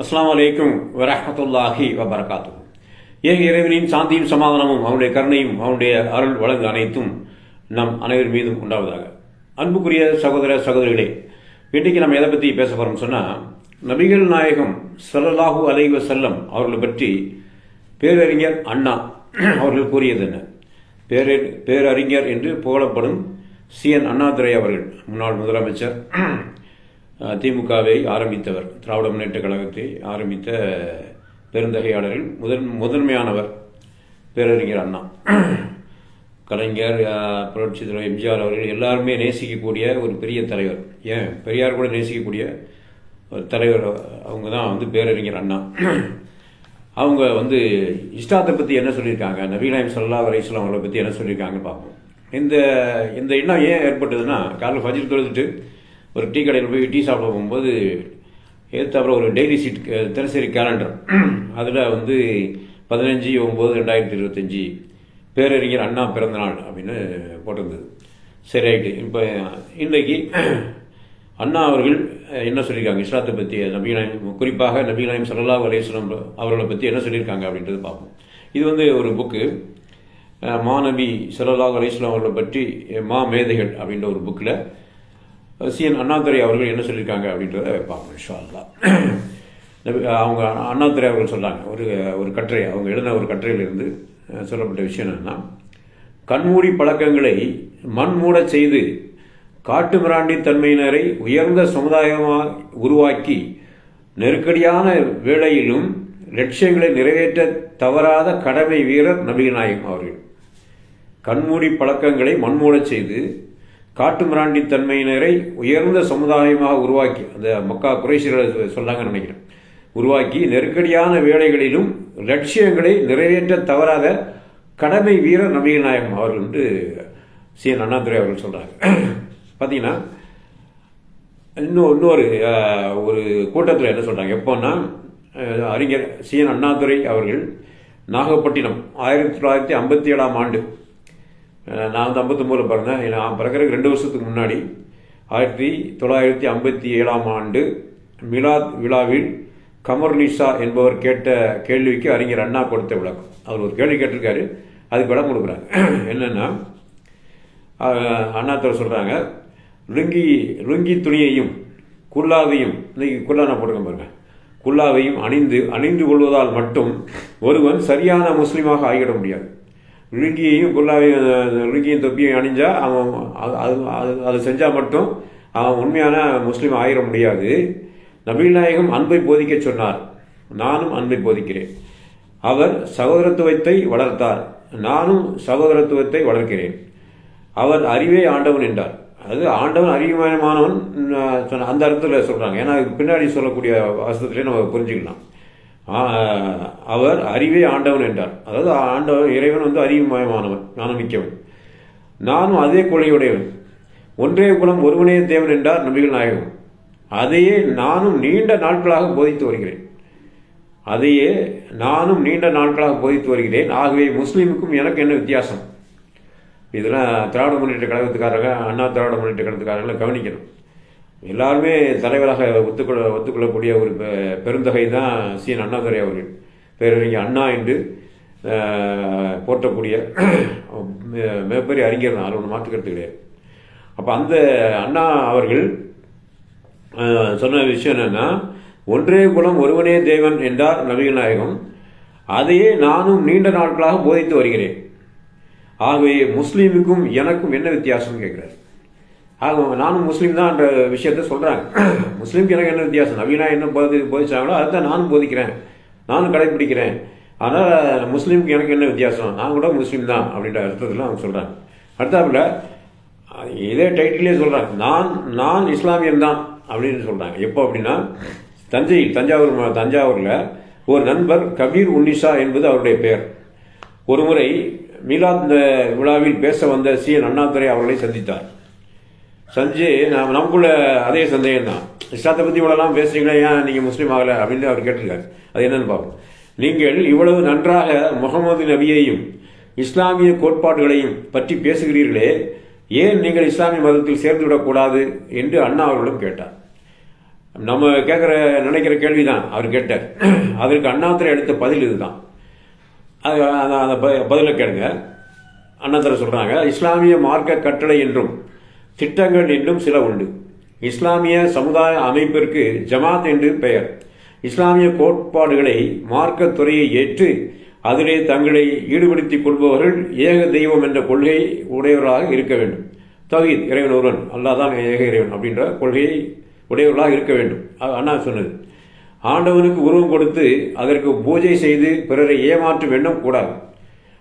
அஸ்ஸலாமு அலைக்கும் வரஹ்மத்துல்லாஹி வபரகாத்துஹு. இறைவனின் சாந்தியும் சமாதானமும் அவனுடைய கருணையும் அவனுடைய அருள் வழங்கு அனைத்தும் நம் அனைவர் மீதும் உண்டாவதாக. அன்புக்குரிய சகோதர சகோதரிகளே, இன்றைக்கு நம்ம எதை பற்றி பேச போறோம் சொன்னால், நபிகள் நாயகம் ஸல்லல்லாஹு அலைஹி வஸல்லம் அவர்களை பற்றி பேரறிஞர் அண்ணா அவர்கள் கூறியது என்ன? பேரறிஞர் என்று புகழப்படும் சி.என். அண்ணாதுரை அவர்கள், முன்னாள் முதலமைச்சர், திமுகவை ஆரம்பித்தவர், திராவிட முன்னேற்ற கழகத்தை ஆரம்பித்த பெருந்தகையாளரில் முதன்மையானவர் பேரறிஞர் அண்ணா. கலைஞர், புரட்சி தலைவர் எம்ஜிஆர் அவர்கள் எல்லாருமே நேசிக்கக்கூடிய ஒரு பெரிய தலைவர். ஏன் பெரியார் கூட நேசிக்கக்கூடிய ஒரு தலைவர் அவங்க தான் பேரறிஞர் அண்ணா. அவங்க இஸ்லாத்தை பற்றி என்ன சொல்லியிருக்காங்க, நபிகள் நாயகம் ஸல்லல்லாஹு அலைஹி வஸல்லம் அவர்களை பற்றி என்ன சொல்லியிருக்காங்க பார்ப்போம். இந்த எண்ணம் ஏன் ஏற்பட்டதுன்னா, காலையில் ஃபஜ்ர் தொழுதுட்டு ஒரு டீ கடையில் போய் டீ சாப்பிட போகும்போது அப்புறம் ஒரு டெய்லி ஷீட் தினசரி கேலண்டர், அதில் 15/9/2025 பேரறிஞர் அண்ணா பிறந்தநாள் அப்படின்னு போட்டிருந்தது. சரி, ரைட்டு. இப்போ இன்றைக்கு அண்ணா அவர்கள் என்ன சொல்லியிருக்காங்க இஸ்லாத்தை பற்றி, நபிகள் நாயகம், குறிப்பாக நபிகள் நாயகம் ஸல்லல்லாஹு அலைஹி வஸல்லம் அவர்களை பற்றி என்ன சொல்லியிருக்காங்க அப்படின்றது பார்ப்போம். இது ஒரு புக்கு, மாநபி ஸல்லல்லாஹு அலைஹி வஸல்லம் அவர்களை பற்றி மேதைகள் அப்படின்ற ஒரு புக்கில் சி.என். அண்ணாதுரை அவர்கள் என்ன சொல்லியிருக்காங்க அப்படின்றத பார்ப்போம் இன்ஷா அல்லாஹ். அவங்க அண்ணாதுரை அவர்கள் சொல்கிறாங்க, ஒரு கட்டுரை, அவங்க எழுதின ஒரு கட்டுரையிலிருந்து சொல்லப்பட்ட விஷயம் என்னன்னா, கண்மூடி பழக்கங்களை மண்மூட செய்து காட்டு மிராண்டி தன்மையினரை உயர்ந்த சமுதாயமாக உருவாக்கி நெருக்கடியான வேளையிலும் லட்சியங்களை நிறைவேற்ற தவறாத கடமை வீரர் நபிகள் நாயகம் அவர்கள். கண்மூடி பழக்கங்களை மண்மூட செய்து காட்டு மிராண்டி தன்மையினரை உயர்ந்த சமுதாயமாக உருவாக்கி, அந்த மக்கா குறைஷிகளை சொல்லாங்கன்னு நினைக்கிறேன், உருவாக்கி நெருக்கடியான வேளைகளிலும் லட்சியங்களை நிறைவேற்ற தவறாத கடமை வீரர் நபிகள் நாயகம் அவர்கள் என்று சி.என். அண்ணாதுரை அவர்கள் சொல்றாங்க. பார்த்தீங்கன்னா இன்னொரு ஒரு கூட்டத்தில் என்ன சொல்றாங்க, எப்போன்னா அறிஞர் சி.என். அண்ணாதுரை அவர்கள் நாகப்பட்டினம் 1957ஆம் ஆண்டு, நான் 59 பிறந்தேன், நான் பிறக்கிறதுக்கு 2 வருஷத்துக்கு முன்னாடி 1957ஆம் ஆண்டு மிலாத் விழாவில் கமர்நிசா என்பவர் கேட்ட கேள்விக்கு அறிஞர் அண்ணா கொடுத்த விளக்கம். அவர் ஒரு கேள்வி கேட்டிருக்காரு, அதுக்கு விளக்கம் கொடுக்குறாங்க. என்னன்னா, அண்ணாத்தவர் சொல்றாங்க, லுங்கி துணியையும் குல்லாவையும், இன்னைக்கு குல்லா நான் போட்டுக்க பாருங்க, குல்லாவையும் அணிந்து கொள்வதால் மட்டும் ஒருவன் சரியான முஸ்லீமாக ஆகிவிட முடியாது. லுங்கியும் தொப்பியும் அணிஞ்சா அவன் அதை செஞ்சா மட்டும் அவன் உண்மையான முஸ்லீம் ஆகிட முடியாது. நபிகள் நாயகம் அன்பை போதிக்க சொன்னார், நானும் அன்பை போதிக்கிறேன். அவர் சகோதரத்துவத்தை வளர்த்தார், நானும் சகோதரத்துவத்தை வளர்க்கிறேன். அவர் அறிவே ஆண்டவன் என்றார். அது ஆண்டவன் அறிவுமயமானவன் அந்த அர்த்தத்தில் சொல்றாங்க. ஏன்னா பின்னாடி சொல்லக்கூடிய வாசத்திலே நம்ம புரிஞ்சுக்கலாம். அவர் அறிவே ஆண்டவன் என்றார். அதாவது ஆண்டவன், இறைவன் அறிவுமயமானவன், ஞானமிக்கவன். நானும் அதே கொள்கையுடையவன். ஒன்றே குலம் ஒருவனே தேவன் என்றார் நபிகள் நாயகம். அதையே நானும் நீண்ட நாட்களாக போதித்து வருகிறேன். ஆகவே முஸ்லீமுக்கும் எனக்கு என்ன வித்தியாசம்? இதெல்லாம் திராவிட முன்னேற்ற கழகத்துக்காரங்க, அண்ணா திராவிட முன்னேற்ற கழகத்துக்காரங்களை கவனிக்கணும். எல்லாருமே தலைவராக ஒத்துக்கொள்ளக்கூடிய ஒரு பெருந்தகை தான் சி.என். அண்ணாதுரை அவர்கள். பேரறிஞர் அண்ணா என்று போற்றக்கூடிய மிகப்பெரிய அறிஞர் தான், அது ஒன்று மாற்றுக்கிறது கிடையாது. அப்போ அந்த அண்ணா அவர்கள் சொன்ன விஷயம் என்னன்னா, ஒன்றே குலம் ஒருவனே தேவன் என்றார் நபிகள் நாயகம். அதையே நானும் நீண்ட நாட்களாக போதித்து வருகிறேன். ஆகவே முஸ்லீமுக்கும் எனக்கும் என்ன வித்தியாசம் கேட்கிறார். ஆக நானும் முஸ்லீம் தான் என்ற விஷயத்த சொல்றாங்க. முஸ்லீமுக்கு எனக்கு என்ன வித்தியாசம்? நபினா என்ன போதிச்சாங்களோ அதுதான் நானும் போதிக்கிறேன், நானும் கடைபிடிக்கிறேன். ஆனால் முஸ்லீமுக்கு எனக்கு என்ன வித்தியாசம்? நான் கூட முஸ்லீம் தான் அப்படின்ற அர்த்தத்தில் அவங்க சொல்றாங்க. அடுத்தாப்புல இதே டைட்டிலே சொல்றாங்க, நான் இஸ்லாமியன் தான் அப்படின்னு சொல்றாங்க. எப்போ அப்படின்னா, தஞ்சாவூர்ல ஒரு நண்பர் கபீர் உன்னிஷா என்பது அவருடைய பெயர். ஒரு முறை மீலாத் விழாவில் பேச வந்த சி.என். அண்ணாதுரை அவர்களை சந்தித்தார். நமக்குள்ள அதே சந்தேகம் தான், இஸ்லாத்தை பத்தி இவ்வளவு பேசுறீங்களா, ஏன் நீங்க முஸ்லீம் ஆகல அப்படின்னு அவர் கேட்டிருக்காரு. அது என்னன்னு பார்ப்போம். நீங்கள் இவ்வளவு நன்றாக முகமது நபியையும் இஸ்லாமிய கோட்பாடுகளையும் பற்றி பேசுகிறீர்களே, ஏன் நீங்கள் இஸ்லாமிய மதத்தில் சேர்ந்து விடக்கூடாது என்று அண்ணா அவர்களும் கேட்டார். நம்ம நினைக்கிற கேள்வி தான் அவர் கேட்டார். அதற்கு அண்ணாதுரை எடுத்த பதில் இதுதான். அந்த பதிலை கேளுங்க. அண்ணாதுரை சொல்றாங்க, இஸ்லாமிய மார்க்க கட்டளை என்றும் திட்டங்கள் என்றும் சில உண்டு. இஸ்லாமிய சமுதாய அமைப்பிற்கு ஜமாத் என்று பெயர். இஸ்லாமிய கோட்பாடுகளை மார்க்க துறையை ஏற்று அதிலே தங்களை ஈடுபடுத்திக் கொள்பவர்கள் ஏக தெய்வம் என்ற கொள்கை உடையவர்களாக இருக்க வேண்டும். தௌஹீத், இறைவன் ஒருவன், அல்லாஹ் தான் ஏக இறைவன் அப்படின்ற கொள்கையை உடையவர்களாக இருக்க வேண்டும். அண்ணா சொன்னது. ஆண்டவனுக்கு உருவம் கொடுத்து அதற்கு பூஜை செய்து பிறரை ஏமாற்றும் எண்ணம் கூடாது.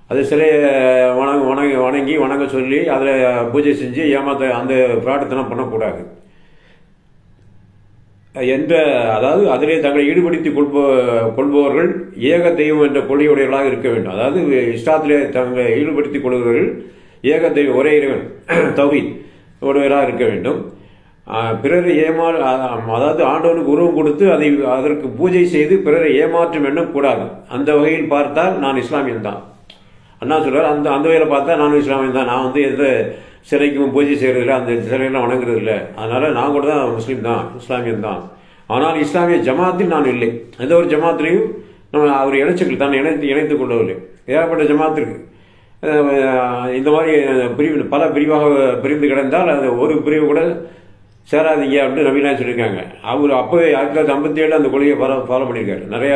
அது சிலையை வணங்க சொல்லி அதில் பூஜை செஞ்சு ஏமாத்த அந்த பிரார்த்தனை பண்ணக்கூடாது. அதாவது அதிலே தங்களை ஈடுபடுத்திக் கொள்பவர்கள் ஏக தெய்வம் என்ற கொள்கையுடையவர்களாக இருக்க வேண்டும். அதாவது இஸ்லாத்திலே தங்களை ஈடுபடுத்திக் கொள்பவர்கள் ஏக தெய்வம், ஒரே இறைவன், தௌஹீத் உடையவராக இருக்க வேண்டும். பிறரை அதாவது ஆண்டவனுக்கு உருவம் கொடுத்து அதற்கு பூஜை செய்து பிறரை ஏமாற்றும் எண்ணம் கூடாது. அந்த வகையில் பார்த்தால் நான் இஸ்லாமியன் தான். அண்ணா சொல்றார், அந்த வகையில் பார்த்தா நானும் இஸ்லாமியன் தான். நான் எந்த சிலைக்கும் பூஜை செய்யறதில்லை, அந்த சிலையெல்லாம் வணங்குறது இல்லை. அதனால நான் கூட தான் முஸ்லீம் தான், இஸ்லாமியன் தான். ஆனால் இஸ்லாமிய ஜமாத்தில் நான் இல்லை. எந்த ஒரு ஜமாத்திலையும் அவர் இணைத்துக் கொள்ளவில்லை. ஏகப்பட்ட ஜமாத்திற்கு இந்த மாதிரி பிரிவு பல பிரிவாக பிரிந்து கிடந்தால் அது ஒரு பிரிவு கூட சேராதீங்க அப்படின்னு நபிலாம் சொல்லியிருக்காங்க. அவர் அப்போவே 1957 அந்த கொள்கையை ஃபாலோ பண்ணியிருக்காரு. நிறைய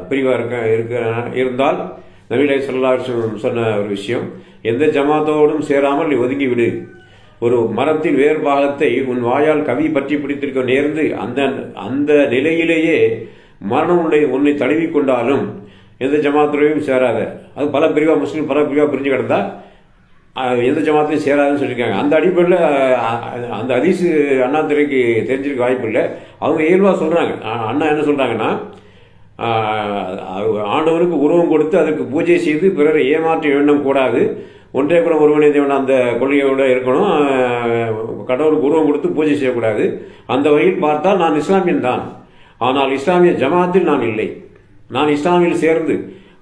பிரிவாக இருந்தால் நபிலை ஸல்லல்லாஹு சொன்ன ஒரு விஷயம், எந்த ஜமாத்தோடும் சேராமல் நீ ஒதுங்கி விடு. ஒரு மரத்தின் வேறு பாகத்தை உன் வாயால் கவி பற்றி பிடித்திருக்க நேர்ந்து அந்த நிலையிலேயே மரணம் உன்னை தழுவி கொண்டாலும் எந்த ஜமாத்திலையும் சேராத. அது பல பிரிவா முஸ்லீம் பல பிரிவா பிரிஞ்சு கிடந்தா எந்த ஜமாத்திலையும் சேராதுன்னு சொல்லியிருக்காங்க. அந்த அடிப்படையில் அந்த ஹதீஸ் அண்ணாதுரைக்கு தெரிஞ்சிருக்க வாய்ப்பு இல்லை. அவங்க இயல்பா சொல்றாங்க. அண்ணா என்ன சொல்றாங்கன்னா, ஆண்டவனுக்கு உருவம் கொடுத்து அதற்கு பூஜை செய்து பிறரை ஏமாற்ற எண்ணம் கூடாது. ஒன்றே கூட ஒருவனே தேவன் அந்த கொள்கையோட இருக்கணும். கடவுளுக்கு உருவம் கொடுத்து பூஜை செய்யக்கூடாது. அந்த வகையில் பார்த்தால் நான் இஸ்லாமியன் தான். ஆனால் இஸ்லாமிய ஜமாத்தில் நான் இல்லை. நான் இஸ்லாமியில் சேர்ந்து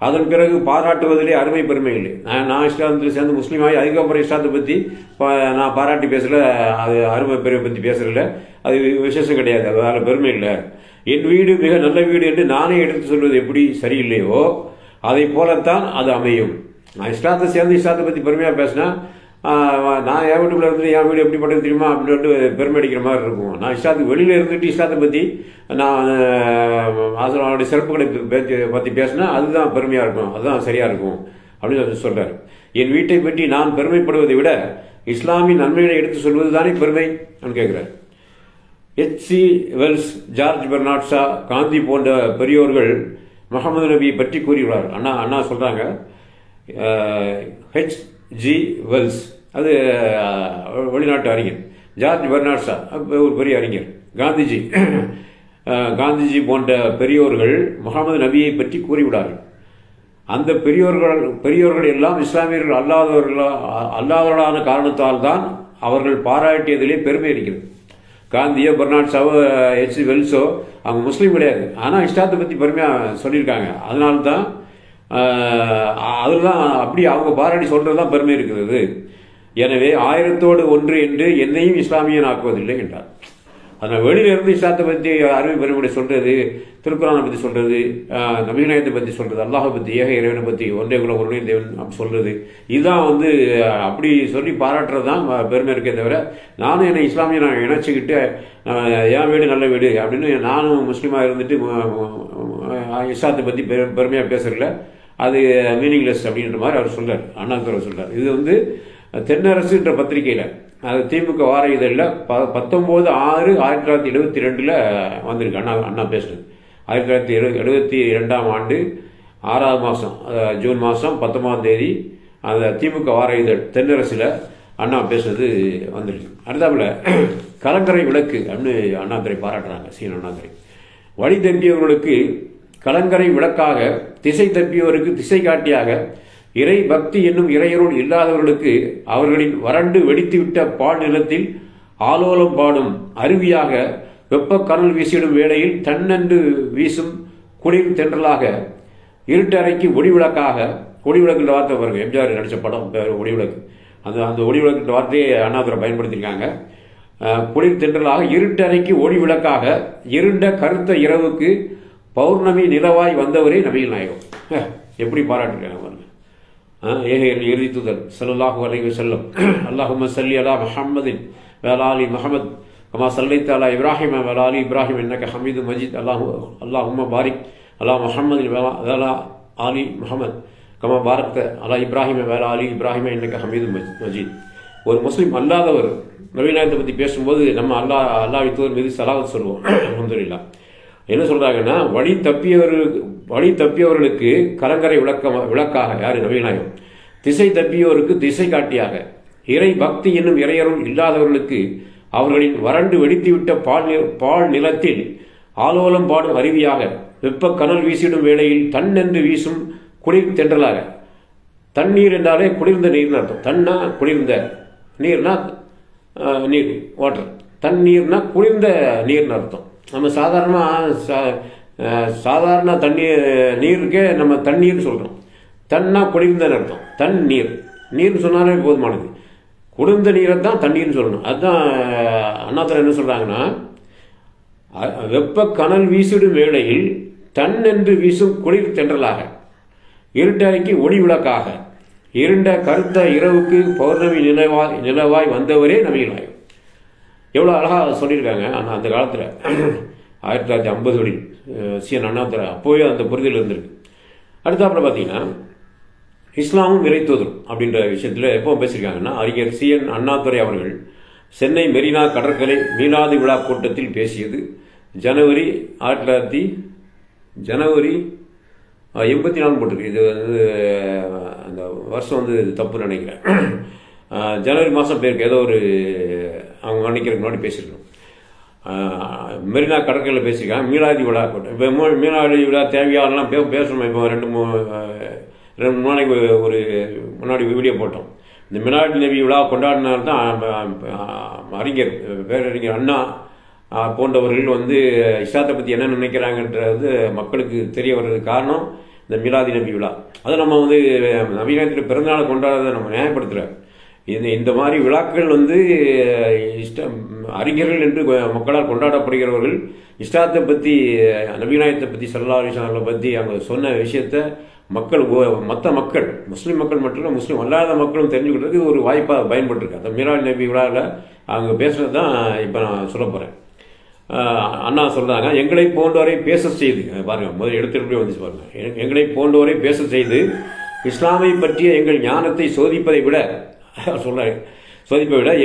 அதன் பிறகு பாராட்டுவதிலே அருமை பெருமை இல்லை. நான் இஸ்லாமத்தில் சேர்ந்து முஸ்லீமாகி அதுக்கப்புறம் இஸ்லாத்தை பற்றி நான் பாராட்டி பேசல, அது அருமை பெருமை பற்றி பேசுறதில்ல, அது விசேஷம் கிடையாது, அது பெருமை இல்லை. என் வீடு மிக நல்ல வீடு என்று நானே எடுத்து சொல்வது எப்படி சரியில்லையோ அதை போலத்தான் அது அமையும். நான் இஸ்லாத்தை சேர்ந்து இஸ்லாத்தை பற்றி பெருமையாக பேசினா நான் என் வீட்டுக்குள்ள இருந்துட்டு என் வீடு எப்படி பண்றது தெரியுமா அப்படின்னு பெருமை அடிக்கிற மாதிரி இருக்கும். நான் இஸ்லாத்துக்கு வெளியில இருந்துட்டு இஸ்லாத்தை பற்றி நான் அதனுடைய சிறப்புகளை பற்றி பேசினா அதுதான் பெருமையா இருக்கும், அதுதான் சரியா இருக்கும் அப்படின்னு சொல்றாரு. என் வீட்டை பற்றி நான் பெருமைப்படுவதை விட இஸ்லாமின் நன்மைகளை எடுத்து சொல்வது தானே பெருமை கேட்கிறார். H.C. Wells, George Bernard Shaw, Gandhi போன்ற பெரியோர்கள் முகமது நபியை பற்றி கூறியுள்ளார். அண்ணா சொல்றாங்க, H.G. வெல்ஸ் அது வெளிநாட்டு அறிஞர், ஜார்ஜ் பெர்னார்ட் ஷா ஒரு பெரிய அறிஞர், காந்திஜி போன்ற பெரியோர்கள் முகமது நபியை பற்றி கூறிவிடார்கள். அந்த பெரியோர்கள் எல்லாம் இஸ்லாமியர்கள் அல்லாதவர்களான காரணத்தால் தான் அவர்கள் பாராட்டியதிலே பெருமை இருக்கிறது. காந்தியோ பெர்னார்ட் ஷாவோ H.C. வெல்ஸோ அவங்க முஸ்லீம் கிடையாது, ஆனால் இஸ்லாத்தை பற்றி பெருமையாக சொல்லியிருக்காங்க. அதனால்தான் அதுதான் அப்படி அவங்க பாராட்டி சொல்றதுதான் பெருமை இருக்கிறது. எனவே 1000தோடு 1 என்று என்னையும் இஸ்லாமியன் ஆக்குவதில்லை என்றார். அதனால் வெளியில இருந்து இஸ்லாத்தை பற்றி அருமை பெருமையை சொல்றது, திருக்குறானை பற்றி சொல்றது, நபிநாயகத்தை பற்றி சொல்றது, அல்லாஹை பற்றி, ஏக இறைவனை பற்றி, ஒன்றே குலம் ஒருவனே தேவன் அப்படி சொல்றது, இதுதான் அப்படி சொல்லி பாராட்டுறது தான் பெருமை இருக்கே தவிர நானும் என்னை இஸ்லாமிய நான் இணைச்சிக்கிட்டு என் வீடு நல்ல வீடு அப்படின்னு நானும் முஸ்லீமாக இருந்துட்டு இஸ்லாத்தை பற்றி பெருமையாக பேசுறதில்ல, அது மீனிங்லெஸ் அப்படின்ற மாதிரி அவர் சொல்றார். அண்ணாதுரை சொல்றார். இது தென்னரசுன்ற பத்திரிகையில், அது திமுக வார இதழில் 19/6/1972 வந்திருக்கு. அண்ணா பேசுனது 1972ஆம் ஆண்டு 6ஆவது மாதம் ஜூன் மாதம் 19ஆம் தேதி அந்த திமுக வார இதழ் தென்னரசில் அண்ணா பேசுனது வந்திருக்கு. அடுத்தாப்புல கலங்கரை விளக்கு அப்படின்னு அண்ணாதுரை பாராட்டுறாங்க. சீன அண்ணாதுரை வழி தப்பியவர்களுக்கு கலங்கரை விளக்காக, திசை தப்பியவருக்கு திசை காட்டியாக, இறை பக்தி என்னும் இறையருள் இல்லாதவர்களுக்கு அவர்களின் வறண்டு வெடித்துவிட்ட பால் நிலத்தில் ஆலோலம் பாடும் அருவியாக, வெப்ப கனல் வீசிடும் வேளையில் தன்னென்று வீசும் குளிர் தென்றலாக, இருட்டறைக்கு ஒளிவிளக்காக, ஒளிவிளக்குன்ற வார்த்தை பாருங்க, எம்ஜிஆர் நடிச்ச படம் ஒளிவிளக்கு, அந்த ஒளிவிளக்குன்ற வார்த்தையை அண்ணாதுரை பயன்படுத்தியிருக்காங்க. குளிர் தென்றலாக, இருட்டறைக்கு ஒளி விளக்காக, இருண்ட கருத்த இரவுக்கு பௌர்ணமி நிலவாய் வந்தவரே நபிகள் நாயகம். எப்படி பாராட்டுறாங்க பாருங்க. ஏகையர் இறுதி தூதர் ஸல்லல்லாஹு அலைஹி வஸல்லம், அல்லாஹும்ம ஸல்லி அலா முஹம்மதின் வ அலா ஆலி முஹம்மத் கமா ஸல்லைத அலா இப்ராஹிம் வ அலா ஆலி இப்ராஹிம் இன்னக ஹமீதும் மஜீத். அல்லாஹும்ம பாரிக் அலா முஹம்மதின் வ அலா ஆலி முஹம்மத் கமா பாரக்த அலா இப்ராஹிம் வ அலா ஆலி இப்ராஹிம் இன்னக ஹமீதும் மஜீத். ஒரு முஸ்லீம் அல்லாதவர் நபிகள் நாயகத்தை பற்றி பேசும்போது நம்ம அல்லாஹ்வின் தூதர் மீது ஸலவாத் சொல்லுவோம். அல்ஹம்துலில்லாஹ். என்ன சொல்றாங்கன்னா, வழி தப்பியவர்களுக்கு கலங்கரை விளக்காக யாரு? நபிகள் நாயகம். திசை தப்பியோருக்கு திசை காட்டியாக, இறை பக்தி என்னும் இறையருள் இல்லாதவர்களுக்கு அவர்களின் வறண்டு வெடித்துவிட்ட பால் நிலத்தில் ஆலோலம் பாடும் அருவியாக, வெப்ப கனல் வீசிடும் வேளையில் தன் என்று வீசும் குளிர் தென்றலாக. தண்ணீர் என்றாலே குளிர்ந்த நீர்னு அர்த்தம். தன்னா குளிர்ந்த, நீர்னா நீர், வாட்டர். தண்ணீர்னா குளிர்ந்த நீர்னு அர்த்தம். நம்ம சாதாரண தண்ணீர், நீருக்கே நம்ம தண்ணீர் சொல்கிறோம். தன்னா குளிர்ந்தன்னு அர்த்தம். தன் நீர், நீர்னு சொன்னாலே போதுமானது. குளிர்ந்த நீரை தான் தண்ணீர்னு சொல்லணும். அதுதான் அண்ணாதுரை என்ன சொல்கிறாங்கன்னா, வெப்ப கனல் வீசிடும் வேளையில் தன் என்று வீசும் குளிர் தென்றலாக, இருட்டறைக்கு ஒளி விளக்காக, இருண்ட கருத்த இரவுக்கு பௌர்ணமி நிலவாய் வந்தவரே நபிகள் நாயகம். எவ்வளோ அழகாக சொல்லியிருக்காங்க. ஆனால் அந்த காலத்தில் 1950களில் சிஎன் அண்ணாதுரை அப்போவே அந்த புரிதல் இருந்திருக்கு. அடுத்தாப்புல பார்த்தீங்கன்னா, இஸ்லாமும் இறைத்தூதரும் அப்படின்ற விஷயத்தில் எப்போ பேசியிருக்காங்கன்னா, அறிஞர் சிஎன் அண்ணாதுரை அவர்கள் சென்னை மெரினா கடற்கரை மீலாது விழா கூட்டத்தில் பேசியது ஜனவரி 1984 போட்டிருக்கு. இது வந்து அந்த வருஷம் வந்து தப்பு நினைக்கிறேன். ஜனவரி மாதம் பேருக்கு ஏதோ ஒரு அவங்க நினைக்கிறதுக்கு முன்னாடி பேசியிருக்கணும். மெரினா கடற்கரையில் பேசியிருக்காங்க. மீலாதி விழா கூட்டம். இப்போ மீலாதி விழா தேவையானலாம் பேசணும். இப்போ 2 நாளைக்கு ஒரு முன்னாடி வீடியோ போட்டோம். இந்த மிலாடி நபி விழா கொண்டாடினால்தான் அறிஞர் பேரறிஞர் அண்ணா போன்றவர்கள் வந்து இஸ்லாத்தை பற்றி என்ன நினைக்கிறாங்கன்றது மக்களுக்கு தெரிய வர்றதுக்கு காரணம் இந்த மிலாதி நபி விழா. அதை நம்ம வந்து நபிநாயகத்தின் பிறந்தநாளை கொண்டாடுறதை நம்ம நியாயப்படுத்துகிறோம். இந்த மாதிரி விழாக்கள் வந்து அறிஞர்கள் என்று மக்களால் கொண்டாடப்படுகிறவர்கள் இஸ்லாத்தை பற்றி, நபிநாயகத்தை பற்றி, ஸல்லல்லாஹு அலைஹி வஸல்லம் பற்றி அவங்க சொன்ன விஷயத்த மற்ற மக்கள், முஸ்லீம் மக்கள் மட்டும் இல்லை, முஸ்லீம் அல்லாத மக்களும் தெரிஞ்சுக்கிறதுக்கு ஒரு வாய்ப்பாக பயன்பட்டுருக்கு. அந்த மிலாடி நபி விழாவில் அவங்க பேசுறது தான் இப்போ நான் சொல்ல போகிறேன். அண்ணா சொல்கிறாங்க, எங்களை போன்றவரை பேச செய்து, பாருங்கள் முதல் எடுத்துகிட்டு வந்துச்சு பாருங்கள், எங்களை போன்றவரை பேச செய்து இஸ்லாமை பற்றிய எங்கள் ஞானத்தை சோதிப்பதை விட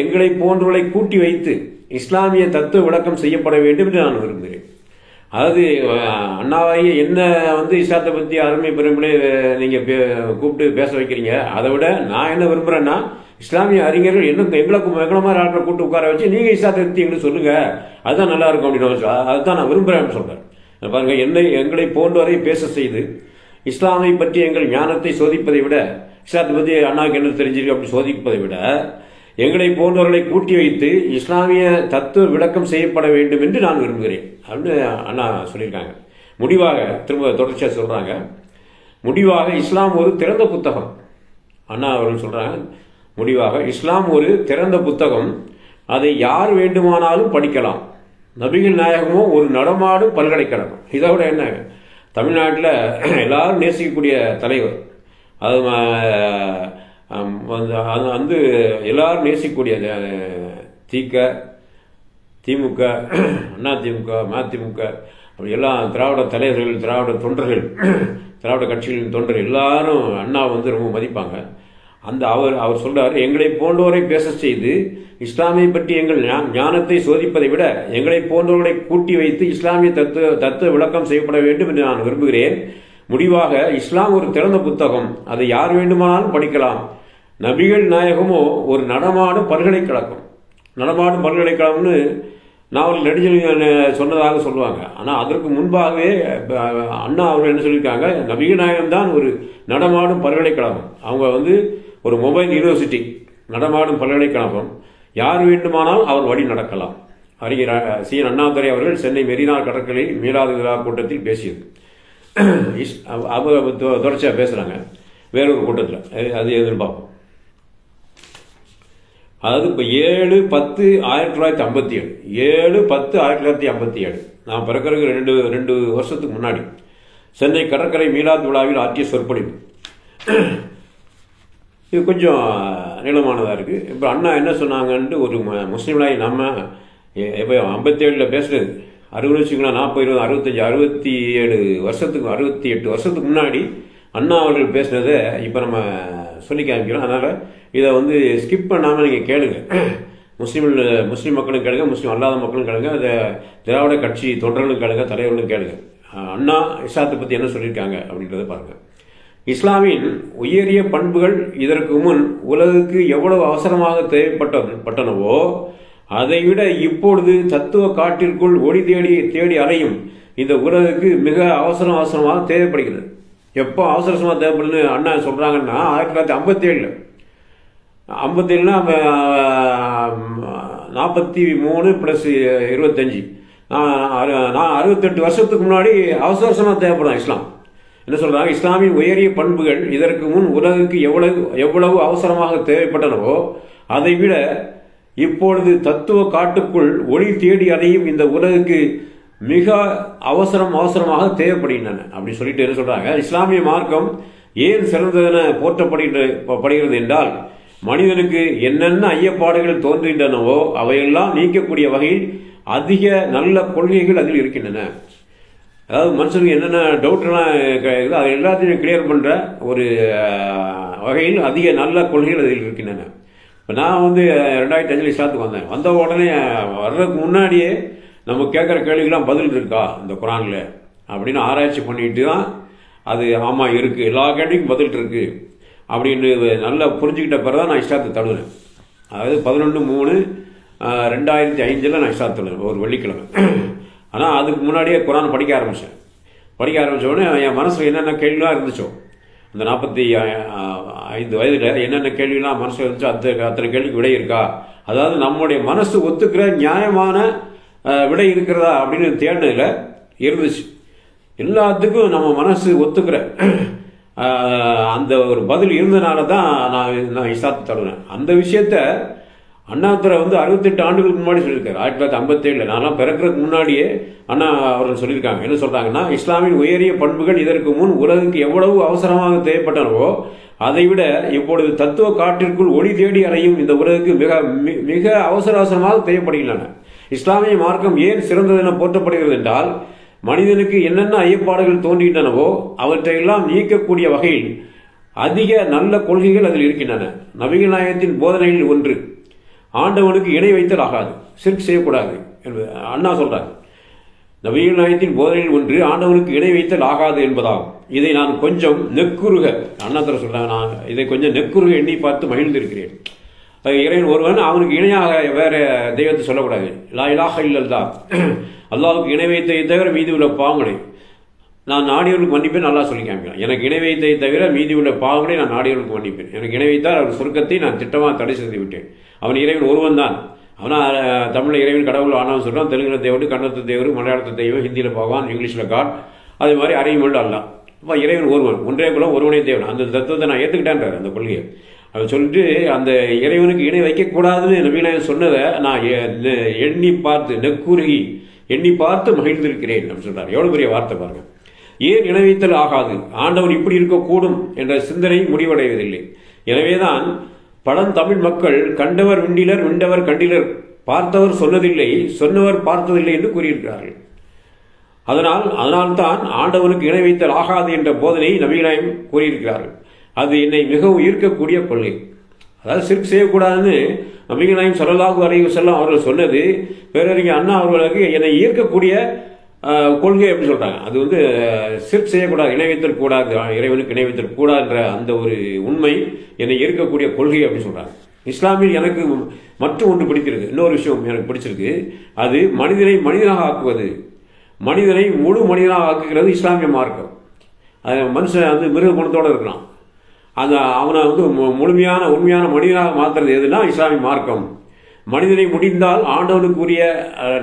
எங்களை போன்றவர்களை கூட்டி வைத்து இஸ்லாமிய தத்துவ விளக்கம் செய்யப்பட வேண்டும் என்று நான் விரும்புகிறேன். அதாவது அண்ணாவாகிய என்ன வந்து இஸ்லாத்தை பற்றி அருமை பெருமையிலே நீங்கள் கூப்பிட்டு பேச வைக்கிறீங்க. அதை விட நான் என்ன விரும்புகிறேன்னா, இஸ்லாமிய அறிஞர்கள் எங்களை மாதிரி ஆட்களை கூப்பிட்டு உட்கார வச்சு நீங்கள் இஸ்லாத்தை பற்றி எங்களுக்கு சொல்லுங்கள், அதுதான் நல்லா இருக்கும் அப்படின்னு அதுதான் நான் விரும்புகிறேன்னு சொல்கிறேன். பாருங்கள், எங்களை போன்றவரை பேச செய்து இஸ்லாமை பற்றி எங்கள் ஞானத்தை சோதிப்பதை விட, இஸ்லாத்தை பற்றி அண்ணாவுக்கு என்ன தெரிஞ்சிருக்கு அப்படி சோதிப்பதை விட, எங்களை போன்றவர்களை கூட்டி வைத்து இஸ்லாமிய தத்துவ விளக்கம் செய்யப்பட வேண்டும் என்று நான் விரும்புகிறேன் அப்படின்னு அண்ணா சொல்லியிருக்காங்க. முடிவாக திரும்ப தொடர்ச்சியாக சொல்கிறாங்க, முடிவாக இஸ்லாம் ஒரு திறந்த புத்தகம். அண்ணா அவர்கள் சொல்கிறாங்க, முடிவாக இஸ்லாம் ஒரு திறந்த புத்தகம், அதை யார் வேண்டுமானாலும் படிக்கலாம். நபிகள் நாயகமோ ஒரு நடமாடும் பல்கலைக்கழகம். இதை விட என்ன, தமிழ்நாட்டில் எல்லாரும் நேசிக்கக்கூடிய தலைவர், அது வந்து எல்லாரும் நேசிக்கக்கூடிய திமுக, அதிமுக, மதிமுக, அப்படி எல்லாம் திராவிட தலைவர்கள், திராவிட தொண்டர்கள், திராவிட கட்சிகளின் தொண்டர்கள் எல்லாரும் அண்ணா வந்து ரொம்ப மதிப்பாங்க. அவர் சொல்றாரு, எங்களை போன்றோரை பேச செய்து இஸ்லாமியை பற்றி எங்கள் ஞானத்தை சோதிப்பதை விட எங்களை போன்றவர்களை கூட்டி வைத்து இஸ்லாமிய தத்துவ விளக்கம் செய்யப்பட வேண்டும் என்று நான் விரும்புகிறேன். முடிவாக இஸ்லாம் ஒரு திறந்த புத்தகம், அதை யார் வேண்டுமானாலும் படிக்கலாம். நபிகள் நாயகமோ ஒரு நடமாடும் பல்கலைக்கழகம். நடமாடும் பல்கலைக்கழகம்னு நாவல் நடிகர்கள் சொன்னதாக சொல்லுவாங்க. ஆனால் அதற்கு முன்பாகவே அண்ணா அவர்கள் என்ன சொல்லியிருக்காங்க, நபிகள் நாயகம் தான் ஒரு நடமாடும் பல்கலைக்கழகம். அவங்க வந்து ஒரு மொபைல் யூனிவர்சிட்டி, நடமாடும் பல்கலைக்கழகம், யார் வேண்டுமானால் அவர் வழி நடக்கலாம். அறிஞர் சிஎன் அண்ணாதுரை அவர்கள் சென்னை மெரினா கடற்கரை மீலாது விழா கூட்டத்தில் பேசியது. அவங்க தொடர்ச்சியாக பேசுகிறாங்க வேறொரு கூட்டத்தில், அது எதுன்னு பார்ப்போம். அதாவது இப்போ 7/10/1957, 7/10/1957 நான் பிறக்கிறதுக்கு ரெண்டு வருஷத்துக்கு முன்னாடி சென்னை கடற்கரை மீலாத் விழாவில் ஆற்றிய சொற்பொழிவு. இது கொஞ்சம் நீளமானதாக இருக்குது. இப்போ அண்ணா என்ன சொன்னாங்கன்ட்டு ஒரு முஸ்லீம்லாய் நம்ம இப்போ 57 பேசுகிறது 60 வச்சுக்கலாம், 40, 20, 65, 68 வருஷத்துக்கு முன்னாடி அண்ணா அவர்கள் பேசுனதை இப்போ நம்ம சொல்லி காமிக்கிறோம். அதனால் இதை வந்து ஸ்கிப் பண்ணாமல் நீங்கள் கேளுங்க. முஸ்லீம் மக்களும் கேளுங்க, முஸ்லீம் அல்லாத மக்களும் கேளுங்க, அதை திராவிட கட்சி தொண்டர்களும் கேளுங்க, தலைவர்களும் கேளுங்க. அண்ணா இஸ்லாத்தை பற்றி என்ன சொல்லியிருக்காங்க அப்படின்றத பாருங்கள். இஸ்லாமின் உயரிய பண்புகள் இதற்கு முன் உலகுக்கு எவ்வளவு அவசரமாக தேவைப்பட்டனவோ அதைவிட இப்பொழுது தத்துவ காட்டிற்குள் ஒளி தேடி அலையும் இந்த உலகுக்கு மிக அவசரமாக தேவைப்படுகிறது. எப்போ அவசரமாக தேவைப்படுதுன்னு அண்ணா சொல்றாங்கன்னா 1957 57னா 43 + 25 68 வருஷத்துக்கு முன்னாடி அவசரமாக தேவைப்படும் இஸ்லாம். என்ன சொல்றாங்க? இஸ்லாமின் உயரிய பண்புகள் இதற்கு முன் உலகுக்கு எவ்வளவு அவசரமாக தேவைப்பட்டனவோ அதைவிட இப்பொழுது தத்துவ காட்டுக்குள் ஒளி தேடி அடையும் இந்த உலகுக்கு மிக அவசரமாக தேவைப்படுகின்றன அப்படி சொல்லிட்டு என்ன சொல்றாங்க? இஸ்லாமிய மார்க்கம் ஏன் சிறந்ததென போற்றப்படுகிறது என்றால் மனிதனுக்கு என்னென்ன ஐயப்பாடுகள் தோன்றுகின்றனவோ அவையெல்லாம் நீக்கக்கூடிய வகையில் அதிக நல்ல கொள்கைகள் அதில் இருக்கின்றன. அதாவது மனுஷனுக்கு என்னென்ன டவுட்லாம் இருக்குது அதை எல்லாத்தையும் கிளியர் பண்ணுற ஒரு வகையில் அதிக நல்ல கொள்கைகள் அதில் இருக்கின்றன. இப்போ நான் வந்து 2005 இஸ்லாத்துக்கு வந்த உடனே வர்றதுக்கு முன்னாடியே நம்ம கேட்குற கேள்விக்கெல்லாம் பதில் இருக்கா இந்த குரானில் அப்படின்னு ஆராய்ச்சி பண்ணிட்டு தான் அது ஆமாம் இருக்குது, எல்லா கேள்விக்கும் பதில் இருக்குது அப்படின்னு நல்லா புரிஞ்சுக்கிட்ட பிறகு தான் நான் இஸ்லாத்தை தழுவினேன். அதாவது 11/3/2005 நான் இஸ்லாத்தை தழுவினேன் ஒரு வெள்ளிக்கிழமை. ஆனால் அதுக்கு முன்னாடியே குரான் படிக்க ஆரம்பித்தேன். உடனே என் மனசில் என்னென்ன கேள்விலாம் இருந்துச்சோ அந்த 45 வயதில் என்னென்ன கேள்விலாம் மனசில் இருந்துச்சோ அத்தனை கேள்விக்கு விடை இருக்கா, அதாவது நம்முடைய மனசு ஒத்துக்கிற நியாயமான விடை இருக்கிறதா அப்படின்னு தேடினதில் இருந்துச்சு. எல்லாத்துக்கும் நம்ம மனசு ஒத்துக்கிற அந்த ஒரு பதில் இருந்தனால தான் நான் இஸ்லாத்தை தழுவினேன். அந்த விஷயத்த அண்ணாதுரை வந்து 68 ஆண்டுகளுக்கு முன்னாடி சொல்லியிருக்காரு. 1957 நான்லாம் பிறக்கிறதுக்கு முன்னாடியே அண்ணா அவர்கள் சொல்லியிருக்காங்க. என்ன சொல்றாங்கன்னா, இஸ்லாமின் உயரிய பண்புகள் இதற்கு முன் உலகுக்கு எவ்வளவு அவசரமாக தேவைப்பட்டனவோ அதைவிட இப்பொழுது தத்துவ காட்டிற்குள் ஒளி தேடி அலையும் இந்த உலகுக்கு மிக அவசரமாக தேவைப்படுகின்றன. இஸ்லாமிய மார்க்கம் ஏன் சிறந்ததென போற்றப்படுகிறது என்றால் மனிதனுக்கு என்னென்ன ஐயப்பாடுகள் தோன்றுகின்றனவோ அவற்றையெல்லாம் நீக்கக்கூடிய வகையில் அதிக நல்ல கொள்கைகள் அதில் இருக்கின்றன. நபிகள் நாயகத்தின் போதனையில் ஒன்று ஆண்டவனுக்கு இணை வைத்தல் ஆகாது, ஷிர்க் செய்யக்கூடாது என்பது அண்ணா சொல்றார். நபிகள் நாயகத்தின் போதனையில் ஒன்று ஆண்டவனுக்கு இணை வைத்தல் ஆகாது என்பதாகும். இதை நான் கொஞ்சம் நெக்குருக அண்ணாத்தர சொல்றாங்க, நான் இதை கொஞ்சம் நெக்குருக எண்ணி பார்த்து மகிழ்ந்திருக்கிறேன். இறைவன் ஒருவன் அவனுக்கு இணையாக வேற தெய்வத்தை சொல்லக்கூடாது. லா இலாஹ இல்லல்லாஹ், அல்லாஹ்வுக்கு இணை வைத்ததை தவிர மீதி உள்ள பாவங்களை நான் நாடியவர்களுக்கு மன்னிப்பேன் நல்லா சொல்லி காமிக்கிறேன். எனக்கு இணை வைத்ததை தவிர மீதி உள்ள பாவங்களை நான் நாடியவர்களுக்கு மன்னிப்பேன். எனக்கு இணை வைத்தால் அவர் சொர்க்கத்தை நான் திட்டமாக தடை செய்து விட்டேன். அவன் இறைவன் ஒருவன் தான். அவனா தமிழில் இறைவன் கடவுள் ஆனவன் சொல்றான், தெலுங்குல தேவர், கன்னடத்து தேவர், மலையாளத்து தெய்வம், ஹிந்தியில் பகவான், இங்கிலீஷில் காட், அதே மாதிரி அரைமொழி அல்லாஹ். அப்போ இறைவன் ஒருவன், ஒன்றே குலம் ஒருவனே தேவன். அந்த தத்துவத்தை நான் ஏற்றுக்கிட்டேன்றார் அந்த கொள்கையை. அவன் சொல்லிட்டு அந்த இறைவனுக்கு இணை வைக்கக்கூடாதுன்னு நபிகள் சொன்னதை நான் எண்ணி பார்த்து நெக்குருகி எண்ணி பார்த்து மகிழ்ந்திருக்கிறேன் அப்படின்னு சொல்றாரு. எவ்வளவு பெரிய வார்த்தை பாருங்க. ஏன் இணை வைத்தல் ஆகாது, ஆண்டவன் இப்படி இருக்கக்கூடும் என்ற சிந்தனை முடிவடைவதில்லை. எனவேதான் பழந்தமிழ் மக்கள் கண்டவர் விண்டிலர், விண்டவர் கண்டிலர், பார்த்தவர் சொன்னதில்லை, சொன்னவர் பார்த்ததில்லை என்று கூறியிருக்கிறார்கள். அதனால்தான் ஆண்டவனுக்கு இணை வைத்தல் ஆகாது என்ற போதனை நபிகளாயும் கூறியிருக்கிறார்கள். அது என்னை மிகவும் ஈர்க்கக்கூடிய கொள்கை. அதாவது ஷிர்க் செய்யக்கூடாதுன்னு நபிகளாயும் ஸல்லல்லாஹு அலைஹி வஸல்லம் அவர்கள் சொன்னது பேரறிஞர் அண்ணா அவர்களுக்கு என்னை ஈர்க்கக்கூடிய கொள்கை அப்படின்னு சொல்றாங்க. அது வந்து ஷிர்க் செய்யக்கூடாது, இணை வைத்தல் கூடாது, இறைவனுக்கு இணை வைத்தல் கூடாதுன்ற அந்த ஒரு உண்மை என்னை ஈர்க்கக்கூடிய கொள்கை அப்படின்னு சொல்றாங்க. இஸ்லாமில் எனக்கு மற்றும் ஒன்று பிடித்திருக்கு, இன்னொரு விஷயம் எனக்கு பிடிச்சிருக்கு. அது மனிதனை மனிதனாக ஆக்குவது, மனிதனை முழு மனிதனாக ஆக்குகிறது இஸ்லாமிய மார்க்கம். அது மனுஷன் வந்து மிருக குணத்தோடு இருக்கலாம், அந்த அவனை வந்து முழுமையான உண்மையான மனிதனாக மாற்றுறது எதுனா இஸ்லாமிய மார்க்கம். மனிதனை முடிந்தால் ஆண்டவனுக்குரிய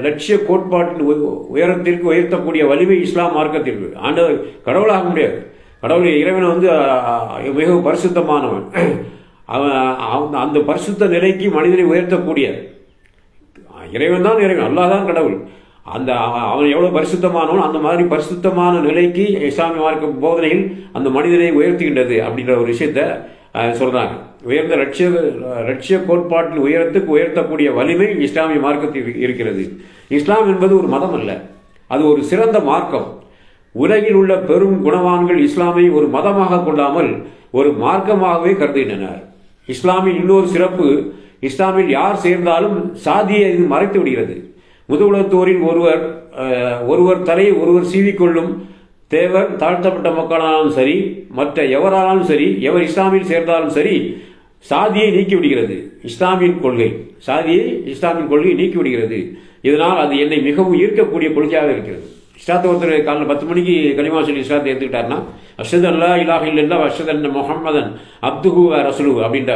லட்சிய கோட்பாட்டின் உயரத்திற்கு உயர்த்தக்கூடிய வலிமை இஸ்லாம் மார்க்கத்திற்கு. ஆண்டவர் கடவுளாக முடியாது, கடவுள் இறைவன் வந்து மிகவும் பரிசுத்தமானவன். அந்த பரிசுத்த நிலைக்கு மனிதனை உயர்த்தக்கூடிய இறைவன் தான் இறைவன், அல்லாஹ் தான் கடவுள். அந்த அவன் எவ்வளவு பரிசுத்தமானவன் அந்த மாதிரி பரிசுத்தமான நிலைக்கு இஸ்லாமிய மார்க்க போதனையில் அந்த மனிதனை உயர்த்துகின்றது அப்படின்ற ஒரு விஷயத்த சொல்றாங்க. உயர்ந்த லட்சிய கோட்பாட்டில் உயர்த்தக்கூடிய வலிமை இஸ்லாமிய மார்க்கத்தில் இருக்கிறது. இஸ்லாம் என்பது ஒரு மதம் அல்ல, அது ஒரு சிறந்த மார்க்கம். உலகில் உள்ள பெரும் குணவான்கள் இஸ்லாமை ஒரு மதமாக கொள்ளாமல் ஒரு மார்க்கமாகவே கருதுகின்றனர். இஸ்லாமின் இன்னொரு சிறப்பு, இஸ்லாமில் யார் சேர்ந்தாலும் சாதியை இது மறைத்து விடுகிறது. முதுகுலத்தோரில் ஒருவர் தலையை ஒருவர் சீவிக்கொள்ளும் தேவர் தாழ்த்தப்பட்ட மக்களானாலும் சரி, மற்ற எவரானாலும் சரி, எவர் இஸ்லாமில் சேர்ந்தாலும் சரி, சாதியை நீக்கிவிடுகிறது. இஸ்லாமின் கொள்கை சாதியை இஸ்லாமின் கொள்கையை நீக்கிவிடுகிறது. இதனால் அது என்னை மிகவும் ஈர்க்கக்கூடிய கொள்கையாக இருக்கிறது. இஸ்லாத்தை ஒருத்தர் காலையில் 10 மணிக்கு கலிமா சொல்லி இஸ்லாத்தை எடுத்துக்கிட்டாருன்னா, அஷ்ஹது அல்லா இலாஹ இல்லல்லாஹ் அஷ்ஹது அன்ன முஹம்மதன் அப்துஹு வ ரசூலுஹு அப்படின்ற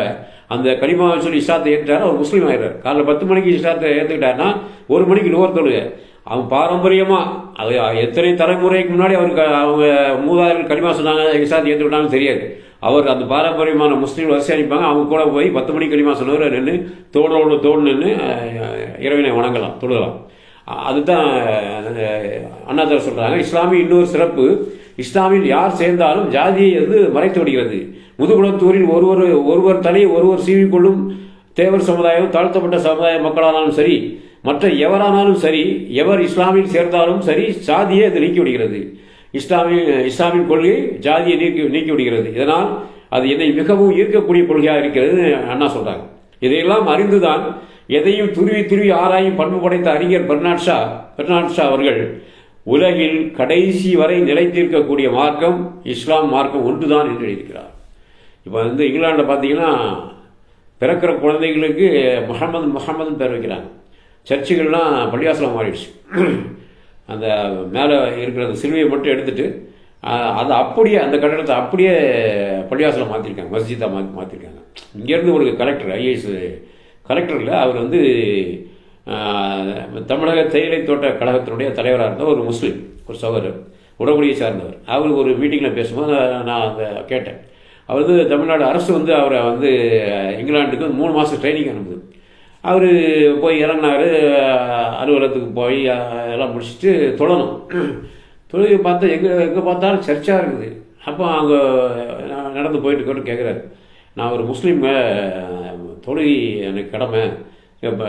அந்த கலிமா சொல்லி இஸ்லாத்தை ஏற்றுட்டாரு, அவர் முஸ்லீம் ஆயிடுறார். காலையில் 10 மணிக்கு இஸ்லாத்தை ஏற்றுக்கிட்டாருன்னா 1 மணிக்கு நுகர் தொழுகை. அவன் பாரம்பரியமா அது எத்தனை தலைமுறைக்கு முன்னாடி அவருக்கு அவங்க மூதாதையர்கள் கலிமா சொன்னாங்க, இஸ்லாத்தை ஏற்றுக்கிட்டாங்கன்னு தெரியாது. அவர் அந்த பாரம்பரியமான முஸ்லீம் வரிசை அனுப்பாங்க, அவங்க கூட போய் 10 மணிக்கு கலிமா சொன்னவர் நின்று தோடு நின்று இறைவனை வணங்கலாம், தொழுகலாம். அதுதான் அண்ணாதர் சொல்றாங்க. இஸ்லாமிய இன்னொரு சிறப்பு, இஸ்லாமில் யார் சேர்ந்தாலும் ஜாதியை அது மறைத்து விடுகிறது. முதுகுலத்தூரில் ஒருவர் தலையை ஒருவர் சீவிக்கொள்ளும் தேவர் சமுதாயம் தாழ்த்தப்பட்ட சமுதாய மக்களானாலும் சரி, மற்ற எவரானாலும் சரி, எவர் இஸ்லாமில் சேர்ந்தாலும் சரி, சாதியை அது நீக்கி விடுகிறது. இஸ்லாமின் கொள்கை ஜாதியை நீக்கி விடுகிறது. இதனால் அது என்னை மிகவும் ஈர்க்கக்கூடிய கொள்கையாக இருக்கிறது அண்ணா சொல்றாங்க. இதையெல்லாம் அறிந்துதான் எதையும் துருவி ஆராயும் பண்பு படைத்த அறிஞர் பெர்னாட் ஷா அவர்கள் உலகில் கடைசி வரை நிலைத்திருக்கக்கூடிய மார்க்கம் இஸ்லாம் மார்க்கம் ஒன்றுதான் என்று எழுதியிருக்கிறார். இப்போ இங்கிலாண்டில் பார்த்தீங்கன்னா பிறக்கிற குழந்தைகளுக்கு முகமதுன்னு பேர் வைக்கிறாங்க. சர்ச்சுகள்லாம் பள்ளிவாசலம் மாறிடுச்சு. அந்த மேலே இருக்கிற அந்த சிலுவையை மட்டும் எடுத்துட்டு அதை அப்படியே அந்த கட்டடத்தை அப்படியே பள்ளிவாசலம் மாற்றிருக்காங்க, மஸ்ஜிதாக மாற்றிருக்காங்க. இங்கேருந்து ஒரு கலெக்டர், ஐஏஎஸ் கலெக்டரில் அவர் தமிழக தேயிலை தோட்ட கழகத்தினுடைய தலைவராக இருந்த ஒரு முஸ்லீம், ஒரு சகோதரர், உடகுடியை சார்ந்தவர். அவர் ஒரு மீட்டிங்கில் பேசும்போது நான் அதை கேட்டேன். அவர் தமிழ்நாடு அரசு அவரை இங்கிலாந்துக்கு 3 மாதம் ட்ரைனிங் அனுப்புது. அவர் போய் இறங்கினார், அலுவலகத்துக்கு போய் எல்லாம் முடிச்சுட்டு தொழணும். தொழுகை பார்த்தா எங்கே பார்த்தாலும் சர்ச்சாக இருக்குது. அப்போ அங்கே நடந்து போயிட்டு கேட்குறாரு, நான் ஒரு முஸ்லீம்ங்க, தொழுகை எனக்கு கடமை, இப்போ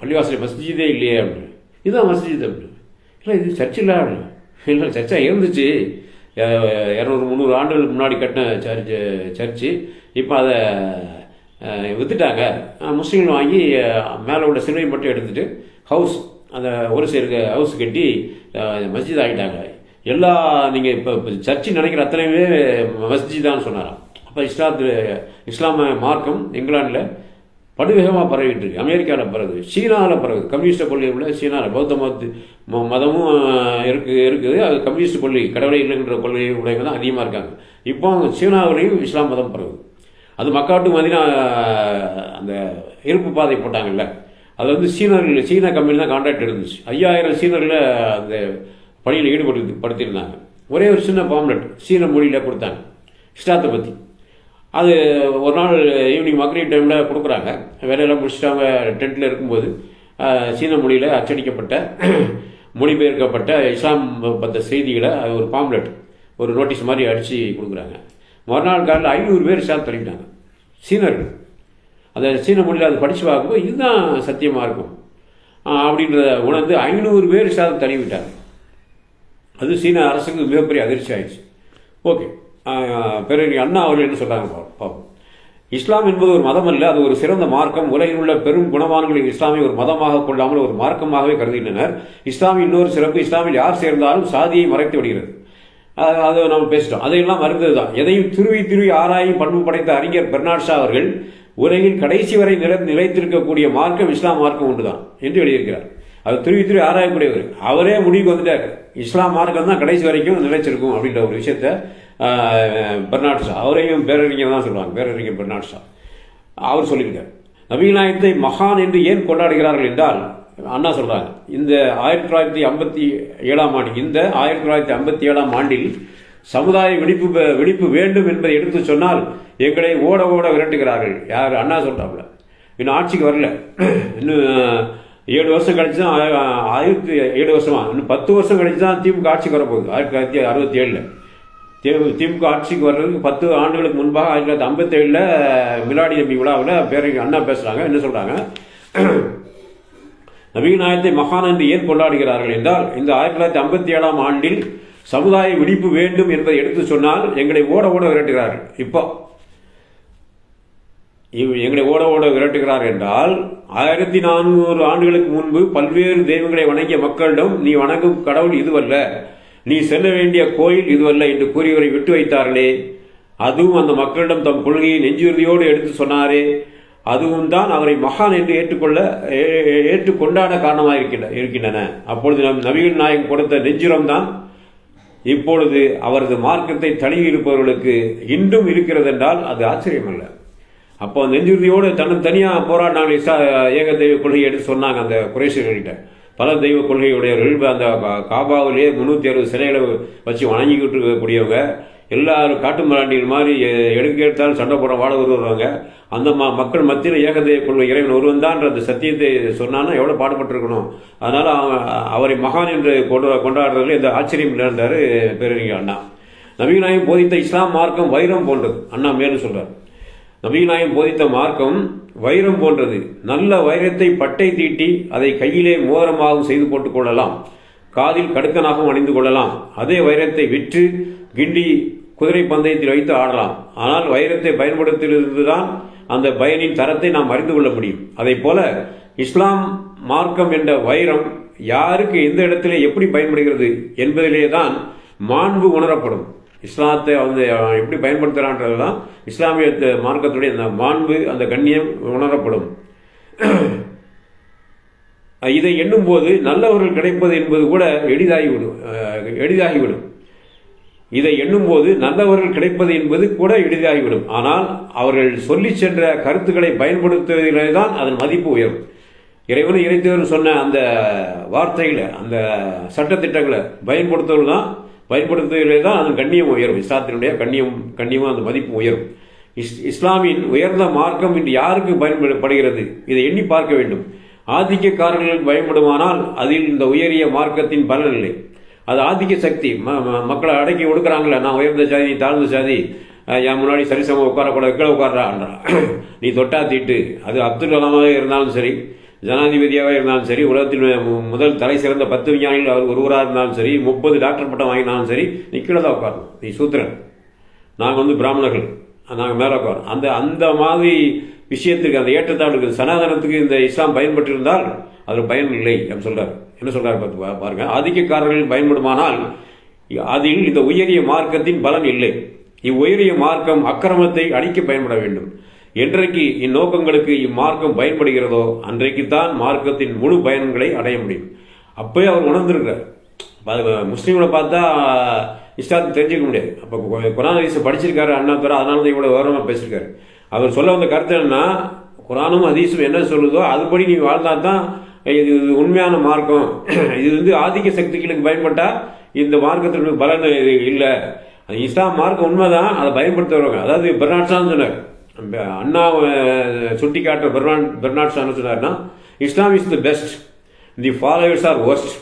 பள்ளிவாசல் மஸ்ஜிதே இல்லையே அப்படின்னு. இதுதான் மஸ்ஜித் அப்படின்னு. இல்லை இது சர்ச் இல்லை அப்படின்னு. இல்லை சர்ச்சாக இருந்துச்சு, 200-300 ஆண்டுகளுக்கு முன்னாடி கட்டின சர்ச்சு, இப்போ அதை விற்றுட்டாங்க. முஸ்லீம்கள் வாங்கி மேலே உள்ள சிலுவை மட்டும் எடுத்துகிட்டு ஹவுஸ், அந்த ஒரு சைடு ஹவுஸ் கட்டி மஸ்ஜித் ஆகிட்டாங்க. எல்லா நீங்கள் இப்போ சர்ச்சு நினைக்கிற அத்தனையுமே மஸ்ஜிதான்னு சொன்னாராம். அப்போ இஸ்லாம மார்க்கம் இங்கிலாண்டில் படுவேகமாக பரவிட்டு இருக்கு. அமெரிக்காவில் பரவுது, சீனாவில் பரவுது. கம்யூனிஸ்ட் கொள்கை உள்ள சீனாவில் பௌத்த மதமும் இருக்குது. அது கம்யூனிஸ்ட் கொள்கை, கடவுளை இல்லைன்ற கொள்கை உடையவங்க தான் அதிகமாக இருக்காங்க. இப்போ சீனாவிலையும் இஸ்லாம் மதம் பரவுது. அது மக்காட்டு மதினா அந்த இருப்பு பாதை போட்டாங்கல்ல, அது சீன கம்பெனி தான் கான்ட்ராக்ட் இருந்துச்சு. 5000 சீனர்கள் அந்த பணியில் ஈடுபடுத்தியிருந்தாங்க. ஒரே ஒரு சின்ன பாம்லெட் சீன மொழியில் கொடுத்தாங்க இஸ்லாத்தை பற்றி. அது ஒரு நாள் ஈவினிங் மக்ரீப் டைமில் கொடுக்குறாங்க. வேலையெல்லாம் முடிச்சுட்டு அவங்க டென்ட்டில் இருக்கும்போது சீன மொழியில் அச்சடிக்கப்பட்ட மொழிபெயர்க்கப்பட்ட இஸ்லாம் பற்ற செய்திகளை ஒரு பாம்லெட், ஒரு நோட்டீஸ் மாதிரி அடித்து கொடுக்குறாங்க. மறுநாள் காலையில் 500 பேர் இஸ்லாம் தள்ளிட்டாங்க, சீனர்கள். அந்த சீன மொழியில் அதை படித்து பார்க்கும்போது இதுதான் சத்தியமாக இருக்கும் அப்படின்றத உணர்ந்து 500 பேர் இஸ்லாத்தை தள்ளிவிட்டாங்க. அது சீன அரசுக்கு மிகப்பெரிய அதிர்ச்சி ஆயிடுச்சு. ஓகே, பிறகு அண்ணா அவர்கள் என்ன சொல்றாங்க பார்ப்போம். இஸ்லாம் என்பது ஒரு மதம் அல்ல, அது ஒரு சிறந்த மார்க்கம். உலகில் உள்ள பெரும் குணவான்களில் இஸ்லாமை ஒரு மதமாக கொள்ளாமல் ஒரு மார்க்கமாகவே கருதுகின்றனர். இஸ்லாமின் இன்னொரு சிறப்பு, இஸ்லாமில் யார் சேர்ந்தாலும் சாதியை மறைத்து விடுகிறது. அதை நம்ம பேசிட்டோம். அதையெல்லாம் மறந்ததுதான். எதையும் துருவி ஆராயும் பண்பு படைத்த அறிஞர் பெர்னாட் ஷா அவர்கள் உலகில் கடைசி வரை நிலைத்திருக்கக்கூடிய மார்க்கம் இஸ்லாம் மார்க்கம் ஒன்றுதான் என்று எழுதியிருக்கிறார். அது துருவி ஆராயக்கூடியவர். அவரே முடிவுக்கு வந்துட்டார், இஸ்லாம் மார்க்கம் தான் கடைசி வரைக்கும் நிலைச்சிருக்கும் அப்படின்ற ஒரு விஷயத்த பெர்னாட் ஷா, அவரையும் பேரறிஞர் தான் சொல்லுவாங்க, பேரறிஞர் பெர்னாட் ஷா அவர் சொல்லியிருக்கார். நபிகள் நாயகத்தை மகான் என்று ஏன் கொண்டாடுகிறார்கள் என்றால், அண்ணா சொல்றாங்க, இந்த 1957 ஆண்டு, இந்த 1957 ஆண்டில் சமுதாய விழிப்பு வேண்டும் என்பதை எடுத்து சொன்னால் எங்களை ஓட ஓட விரட்டுகிறார்கள். யார்? அண்ணா சொல்றாப்புல. இன்னும் ஆட்சிக்கு வரல, இன்னும் 7 வருஷம் கழிச்சு தான் 7 வருஷமா, இன்னும் 10 வருஷம் கழிச்சு தான் திமுக ஆட்சிக்கு வரப்போகுது. 1967 திமுக ஆட்சிக்கு வர்றதுக்கு 10 ஆண்டுகளுக்கு முன்பாக 1957 மிலாடி நபி விழாவில் பேரறிஞர் அண்ணா பேசுறாங்க. என்ன சொல்றாங்க? நபிகள் நாயகத்தை மகான் என்று ஏன் கொண்டாடுகிறார்கள் என்றால், இந்த 1957 ஆண்டில் சமுதாய விழிப்பு வேண்டும் என்பதை எடுத்து சொன்னால் எங்களை ஓட ஓட விரட்டுகிறார்கள். இப்போ எங்களை ஓட ஓட விரட்டுகிறார் என்றால் 1400 ஆண்டுகளுக்கு முன்பு பல்வேறு தெய்வங்களை வணங்கிய மக்களிடம் நீ வணங்கும் கடவுள் இதுவல்ல, நீ செல்ல வேண்டிய கோயில் இதுவல்ல என்று கூறியவரை விட்டு வைத்தார்களே, அதுவும் அந்த மக்களிடம் தம் கொள்கையை நெஞ்சுறுதியோடு எடுத்து சொன்னாரே, அதுவும் தான் அவரை மகான் என்று ஏற்றுக்கொண்டாட காரணமாக இருக்கின்றன. அப்பொழுது நம் நபிகள் நாயகம் கொடுத்த நெஞ்சுரம் தான் இப்பொழுது அவரது மார்க்கத்தை தழுவி இருப்பவர்களுக்கு இன்றும் இருக்கிறது என்றால் அது ஆச்சரியமல்ல. அப்போ நெஞ்சுறுதியோடு தனியாக போராடினாங்க. ஏக தெய்வ கொள்கையை எடுத்து சொன்னாங்க அந்த குறைஷிகள்கிட்ட. பல தெய்வ கொள்கையுடையவர்கள் அந்த காபாவிலே 360 சிலைகளை வச்சு வணங்கிக்கிட்டு இருக்கக்கூடியவங்க, எல்லாரும் காட்டு மிராண்டிகள் மாதிரி எடுத்தாலும் சண்டை போட வாழ வருவாங்க. அந்த மக்கள் மத்தியில் ஏக தெய்வ கொள்கை இறைவன் ஒருவன் தான் அந்த சத்தியத்தை சொன்னான்னா எவ்வளோ பாடுபட்டிருக்கணும். அதனால அவரை மகான் என்று கொண்டாடுறதுல இந்த ஆச்சரியம் இழந்தாரு பேரறிஞர் அண்ணா. நபிகள் நாயகம் போதித்த இஸ்லாம் மார்க்கம் வைரம் போன்றது. அண்ணா மேலும் சொல்றார், நபிகள் நாயகம் போதித்த மார்க்கம் வைரம் போன்றது. நல்ல வைரத்தை பட்டை தீட்டி அதை கையிலே மோதிரமாகவும் செய்து போட்டுக் கொள்ளலாம், காதில் கடுக்கனாகவும் அணிந்து கொள்ளலாம். அதே வைரத்தை விற்று கிண்டி குதிரை பந்தயத்தில் வைத்து ஆடலாம். ஆனால் வைரத்தை பயன்படுத்தியிருந்துதான் அந்த பயனின் தரத்தை நாம் அறிந்து கொள்ள முடியும். அதை போல இஸ்லாம் மார்க்கம் என்ற வைரம் யாருக்கு எந்த இடத்திலே எப்படி பயன்படுகிறது என்பதிலே தான் மாண்பு உணரப்படும். இஸ்லாத்தை வந்து எப்படி பயன்படுத்துறான்றதுதான் இஸ்லாமிய மார்க்கத்துடைய அந்த மாண்பு, அந்த கண்ணியம் உணரப்படும். இதை எண்ணும் போது நல்லவர்கள் கிடைப்பது என்பது கூட எளிதாகிவிடும். இதை எண்ணும் போது நல்லவர்கள் கிடைப்பது என்பது கூட எளிதாகிவிடும். ஆனால் அவர்கள் சொல்லி சென்ற கருத்துக்களை பயன்படுத்துவதிலே தான் அதன் மதிப்பு உயரும். இறைவனும் இறைத்தவரும் சொன்ன அந்த வார்த்தைகளை, அந்த சட்டத்திட்டங்களை பயன்படுத்துவதிலே தான் அதன் கண்ணியம் உயரும். இஸ்லாத்தினுடைய கண்ணியமும் அந்த மதிப்பு உயரும். இஸ்லாமின் உயர்ந்த மார்க்கம் இன்று யாருக்கு பயன்படுகிறது இதை எண்ணி பார்க்க வேண்டும். ஆதிக்கக்காரர்களுக்கு பயன்படுமானால் அதில் இந்த உயரிய மார்க்கத்தின் பலன் இல்லை. அது ஆதிக்க சக்தி. மக்களை அடக்கி ஒடுக்குறாங்களே, நான் உயர்ந்த சாதி, நீ தாழ்ந்த சாதி, என் முன்னாடி சரிசம உட்காரக்கூடாது, கீழே உட்கார்றான், நீ தொட்டா தீட்டு. அது அப்துல் கலாமாக இருந்தாலும் சரி, ஜனாதிபதியாக இருந்தாலும் சரி, உலகத்தில் முதல் தலை சிறந்த 10 விஞ்ஞானிகள் அவர் ஒருவராக இருந்தாலும் சரி, 30 டாக்டர் பட்டம் வாங்கினாலும் சரி, நீ கீழே தான் உட்காரணும். நீ சூத்திரன், நாங்கள் வந்து பிராமணர்கள், நாங்கள் மேலே உட்காரோம். அந்த மாதிரி விஷயத்துக்கு, அந்த ஏற்றத்தாழ்வுக்கு, சனாதனத்துக்கு இந்த இஸ்லாம் பயன்பட்டு இருந்தால் அதில் பயன் இல்லை அப்படின்னு சொல்றாரு. என்ன சொல்றாரு பாருங்க, ஆதிக்கக்காரர்கள் பயன்படுமானால் அதில் இந்த உயரிய மார்க்கத்தின் பலன் இல்லை. இவ்வுயரிய மார்க்கம் அக்கிரமத்தை அழிக்க பயன்பட வேண்டும். என்றைக்கு இந்நோக்கங்களுக்கு இம்மார்க்கம் பயன்படுகிறதோ அன்றைக்குத்தான் மார்க்கத்தின் முழு பயன்களை அடைய முடியும். அப்பவே அவர் உணர்ந்திருக்கிறார். முஸ்லீம்களை பார்த்தா இஸ்லாத்தை தெரிஞ்சுக்க முடியாது. அப்போ குரான் ஹதீஸை படிச்சிருக்காரு அண்ணா தர, அதனால தான் இவ்வளவு விவரமா பேசியிருக்காரு. அவர் சொல்ல வந்த கருத்து என்னன்னா, குரானும் ஹதீஸும் என்ன சொல்லுதோ அதுபடி நீ வாழ்ந்தா தான் இது உண்மையான மார்க்கம். இது வந்து ஆதிக்க சக்திகளுக்கு பயன்பட்டா இந்த மார்க்கத்திற்கு பலன் இல்லை. இஸ்லாம் மார்க்கம் உண்மைதான், அதை பயன்படுத்துறவங்க. அதாவது பெர்னாட் ஷா சொன்னார், அண்ணா சுட்டி காட்டுற பெர்னாட் ஷா சொன்னார்னா, Islam is the best, the followers are worst.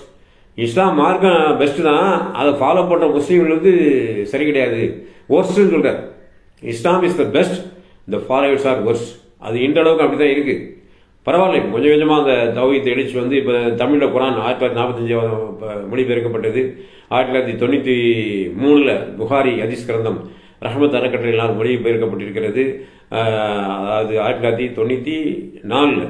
இஸ்லாம் மார்க்கம் பெஸ்ட் தான், அதை ஃபாலோ பண்ற முஸ்லீம்கள் வந்து சரி கிடையாது, ஒர்ஸ்ட்னு சொல்றாரு. Islam is the best, the followers are worst. அது இன்றளவுக்கு அப்படிதான் இருக்கு. பரவாயில்ல, கொஞ்சம் கொஞ்சமாக அந்த தௌஹீத் எழுச்சி வந்து இப்போ தமிழில் குரான் 1945 மொழிபெயர்க்கப்பட்டது. 1993 புகாரி ஹதீஸ் கிரந்தம் ரஹ்மத் அறக்கட்டளையினால் மொழிபெயர்க்கப்பட்டிருக்கிறது. அதாவது 1994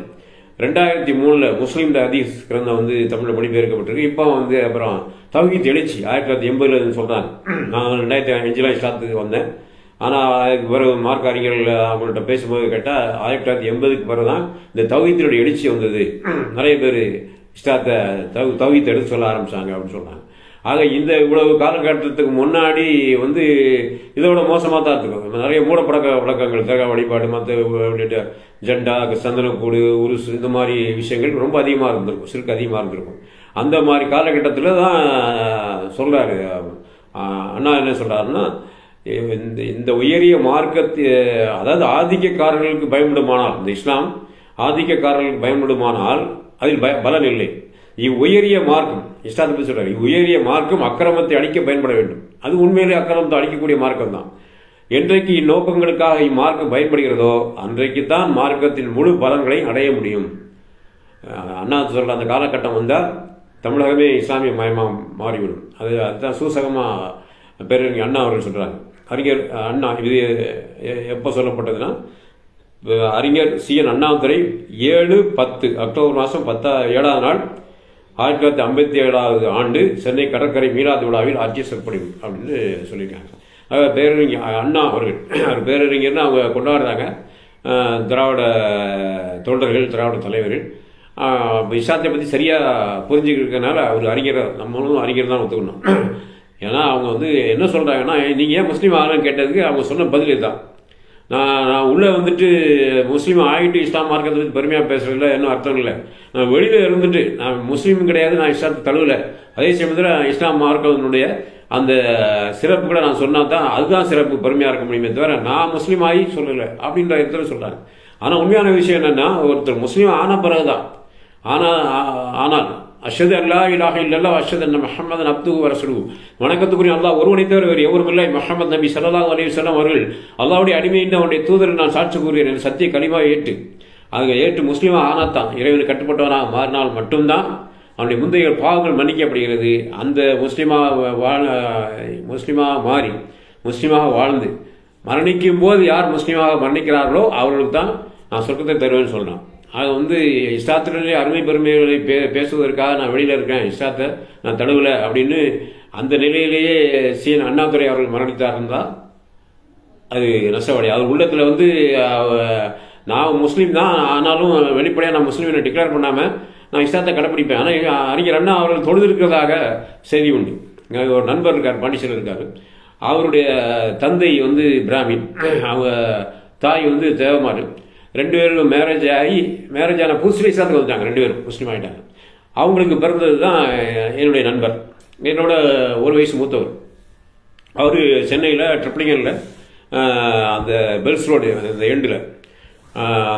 2003 முஸ்லீம் ஹதீஸ் கிரந்தம் வந்து தமிழில் மொழிபெயர்க்கப்பட்டிருக்கு. இப்போ வந்து அப்புறம் தௌஹீத் எழுச்சி 1980 சொல்றாங்க. நான் 2005 இஸ்லாத்துக்கு வந்தேன். ஆனால் அதுக்கு பிறகு மார்க்க அறிஞர்கள் அவங்கள்ட்ட பேசும்போது கேட்டால் 1980க்கு பிறகு தான் இந்த தௌஹீத்தினுடைய எழுச்சி வந்தது. நிறைய பேர் இஸ்லாத்தை தௌஹீத்தை எடுத்து சொல்ல ஆரம்பிச்சாங்க அப்படின்னு சொன்னாங்க. ஆக இந்த இவ்வளவு காலகட்டத்துக்கு முன்னாடி வந்து இதோட மோசமாக தான் இருக்கும். நிறைய மூடப்பழக்க வழக்கங்கள், தக வழிபாடு, மற்ற உள்ளிட்ட ஜெண்டா, சந்தனக்கூடு, உருசு, இந்த மாதிரி விஷயங்கள் ரொம்ப அதிகமாக இருந்திருக்கும், சிறுக்கு அதிகமாக இருந்திருக்கும். அந்த மாதிரி காலகட்டத்தில் தான் சொல்றாரு அண்ணா என்ன சொல்கிறாருன்னா, இந்த உயரிய மார்க்கத்தை, அதாவது ஆதிக்கக்காரர்களுக்கு பயன்படுமானால், இந்த இஸ்லாம் ஆதிக்கக்காரர்களுக்கு பயன்படுமானால் அதில் பலன் இல்லை. உயரிய மார்க்கம், இஸ்லாத்தை பற்றி சொல்றாரு, உயரிய மார்க்கம் அக்கிரமத்தை அழிக்க பயன்பட வேண்டும். அது உண்மையிலே அக்கிரமத்தை அழிக்கக்கூடிய மார்க்கம் தான். என்றைக்கு இந்நோக்கங்களுக்காக இம்மார்க்கம் பயன்படுகிறதோ அன்றைக்கு தான் மார்க்கத்தின் முழு பலன்களை அடைய முடியும். அண்ணா சொல்ற அந்த காலகட்டம் வந்தால் தமிழகமே இஸ்லாமிய மயமாக மாறிவிடும். அதுதான் சூசகமாக பேரறிஞர் அண்ணா அவர்கள் சொல்றாங்க. அறிஞர் அண்ணா இது எப்போ சொல்லப்பட்டதுன்னா, அறிஞர் CN அண்ணாதுரை 7/10 அக்டோபர் மாதம் 7ஆம் நாள் 1957ஆவது ஆண்டு சென்னை கடற்கரை மீலாது விழாவில் ஆட்சி செப்படும் அப்படின்னு சொல்லியிருக்காங்க. பேரறிஞர் அண்ணா அவர்கள், பேரறிஞர்னு அவங்க கொண்டாடுறாங்க. திராவிட தொண்டர்கள், திராவிட தலைவர்கள் இஸ்லாத்தை பற்றி சரியாக புரிஞ்சுக்கிறதுனால அவர் அறிஞர், நம்மளும் அறிஞர் தான் ஒத்துக்கணும். ஏன்னா அவங்க என்ன சொல்கிறாங்கன்னா, நீங்கள் ஏன் முஸ்லீம் ஆகலன்னு கேட்டதுக்கு அவங்க சொன்ன பதில் இதுதான். நான் உள்ளே முஸ்லீம் ஆகிட்டு இஸ்லாம் மார்க்கத்தை பற்றி பெருமையாக பேசுறதுல என்ன அர்த்தம் இல்லை. நான் வெளியில் இருந்துட்டு நான் முஸ்லீம் கிடையாது, நான் இஸ்லாத்தை தழுவலை, அதே சமயத்தில் இஸ்லாம் மார்க்கத்தினுடைய அந்த சிறப்பு கூட நான் சொன்னா தான் அதுதான் சிறப்பு, பெருமையாக இருக்க முடியுமே தவிர நான் முஸ்லீம் ஆகி சொல்லலை அப்படின்ற இடத்துல சொல்கிறாங்க. ஆனால் உண்மையான விஷயம் என்னென்னா, ஒருத்தர் முஸ்லீம் ஆன பிறகுதான், ஆனால் அஷ்ஹது அல்லா இலாஹ இல்லல்லாஹ் அஷ்ஹது அன்ன முஹம்மதன் அப்துஹு வ ரசூலுஹு, வணக்கத்துக்குரிய அல்லாஹ் ஒருவனை தவிர வேறு எவரும் இல்லை, முஹம்மது நபி ஸல்லல்லாஹு அலைஹி வஸல்லம் அவர்கள் அல்லாஹ்வுடைய அடிமை என்று அவருடைய தூதர் நான் சாட்சி கூறுகிறேன் என்று சத்திய கலிமாவை ஏற்று முஸ்லீமாக ஆனாத்தான், இறைவனுக்கு கட்டுப்பட்டவனாக மாறினால் மட்டும்தான் அவனுடைய முந்தைய பாவங்கள் மன்னிக்கப்படுகிறது. அந்த முஸ்லீமாக மாறி முஸ்லீமாக வாழ்ந்து மரணிக்கும் போது யார் முஸ்லீமாக மரணிக்கிறார்களோ அவர்களுக்கு தான் நான் சொர்க்கத்தை தருவேன்னு சொல்கிறான். அது இஸ்லாத்தினுடைய அருமை பெருமைகளை பேசுவதற்காக நான் வெளியில் இருக்கேன், இஸ்லாத்தை நான் தடுவலை அப்படின்னு அந்த நிலையிலேயே CN அண்ணாதுரை அவர்கள் மரணித்தார்ந்தா அது நஷ்டப்படி. அவர் உள்ளத்தில் நான் முஸ்லீம் தான், ஆனாலும் வெளிப்படையாக நான் முஸ்லீமை டிக்ளேர் பண்ணாமல் நான் இஸ்லாத்தை கடைப்பிடிப்பேன். ஆனால் அறிஞர் அண்ணா அவர்கள் தொழுதிருக்கிறதாக செய்தி உண்டு. ஒரு நண்பர் இருக்கார், பாண்டிச்சேரியில் இருக்கார். அவருடைய தந்தை பிராமின், அவங்க தாய் தேவமாறு. 2 பேரும் மேரேஜ் ஆன புதுசுல இஸ்லாத்துக்கு வந்துட்டாங்க, 2 பேரும் முஸ்லீம் ஆகிட்டாங்க. அவங்களுக்கு பிறந்தது தான் என்னுடைய நண்பர், என்னோட 1 வயசு மூத்தவர். அவர் சென்னையில் ட்ரிப்ளிகனில் அந்த பெல்ஸ் ரோடு அந்த எண்டில்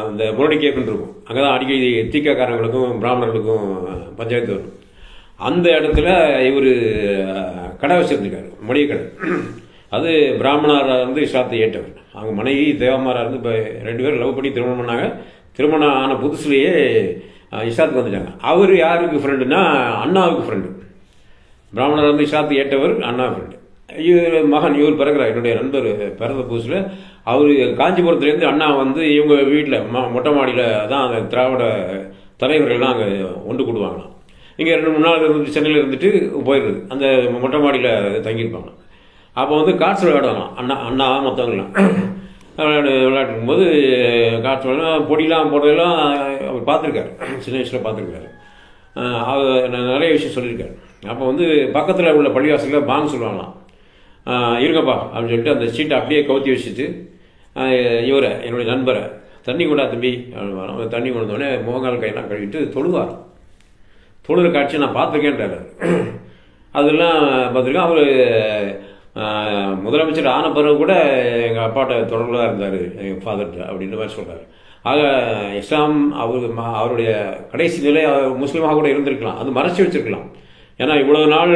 அந்த முரடி கேக்குன்னு இருக்கும், அங்கே தான் அடிக்கடி தீக்காக்காரங்களுக்கும் பிராமணர்களுக்கும் பஞ்சாயத்து வரும். அந்த இடத்துல இவர் கடை வச்சிருந்துருக்காரு, மளிகை கடை. அது பிராமணராக இஸ்லாத்தை ஏற்றவர். அவங்க மனைவி தேவமாராக இருந்து இப்போ 2 பேரும் லவ் பண்ணி திருமணம் பண்ணாங்க. திருமணம் ஆன புதுசுலேயே இஸ்லாத்துக்கு வந்துட்டாங்க. அவர் யாருக்கு ஃப்ரெண்டுனா அண்ணாவுக்கு ஃப்ரெண்டு. பிராமணராக இருந்து இஸ்லாத்தை ஏற்றவர் அண்ணா ஃப்ரெண்டு. இவர் பிறகுறார், என்னுடைய நண்பர் பிறந்த புதுசில். அவர் காஞ்சிபுரத்துலேருந்து அண்ணா இவங்க வீட்டில் மொட்டை மாடியில் தான் அந்த திராவிட தலைவர்கள்லாம் அங்கே ஒன்று கூடுவாங்களாம். இங்கே 2-3 நாள் இருந்துட்டு சென்னையில் இருந்துட்டு போயிடுறது, அந்த மொட்டை மாடியில் தங்கியிருப்பாங்க. அப்போ காட்ஸ் விளையாடுவாங்களாம் அண்ணா மற்றவங்களாம். விளையாடும் போது காட்ஸ் விளையாட பொடியெலாம் போடுறதெல்லாம் அவர் பார்த்துருக்காரு, சின்ன வயசில் பார்த்துருக்காரு. அவர் நிறைய விஷயம் சொல்லியிருக்காரு. அப்போ பக்கத்தில் உள்ள பள்ளிவாசலில் பாங்க சொல்லுவாங்களாம், இருங்கப்பா அப்படின்னு சொல்லிட்டு அந்த சீட்டை அப்படியே கவுத்தி வச்சுட்டு இவரை என்னுடைய நண்பரை தண்ணி கொண்டா தம்பி அப்படின்னு தண்ணி கொண்டு வந்தோடனே முகங்கால் கையெல்லாம் கழுவிட்டு தொழுவார். தொழுகிற காட்சி நான் பார்த்துருக்கேன்றாரு. அதெல்லாம் பார்த்துருக்கேன். அவர் முதலமைச்சர் ஆன பிறகு கூட எங்கள் அப்பாட்ட தொடர்பில் இருந்தார், எங்கள் ஃபாதர்கிட்ட அப்படின்ற மாதிரி சொல்கிறார். ஆக இஸ்லாம் அவருடைய கடைசி நிலை முஸ்லீமாக கூட இருந்திருக்கலாம், அது மறைச்சி வச்சிருக்கலாம். ஏன்னா இவ்வளவு நாள்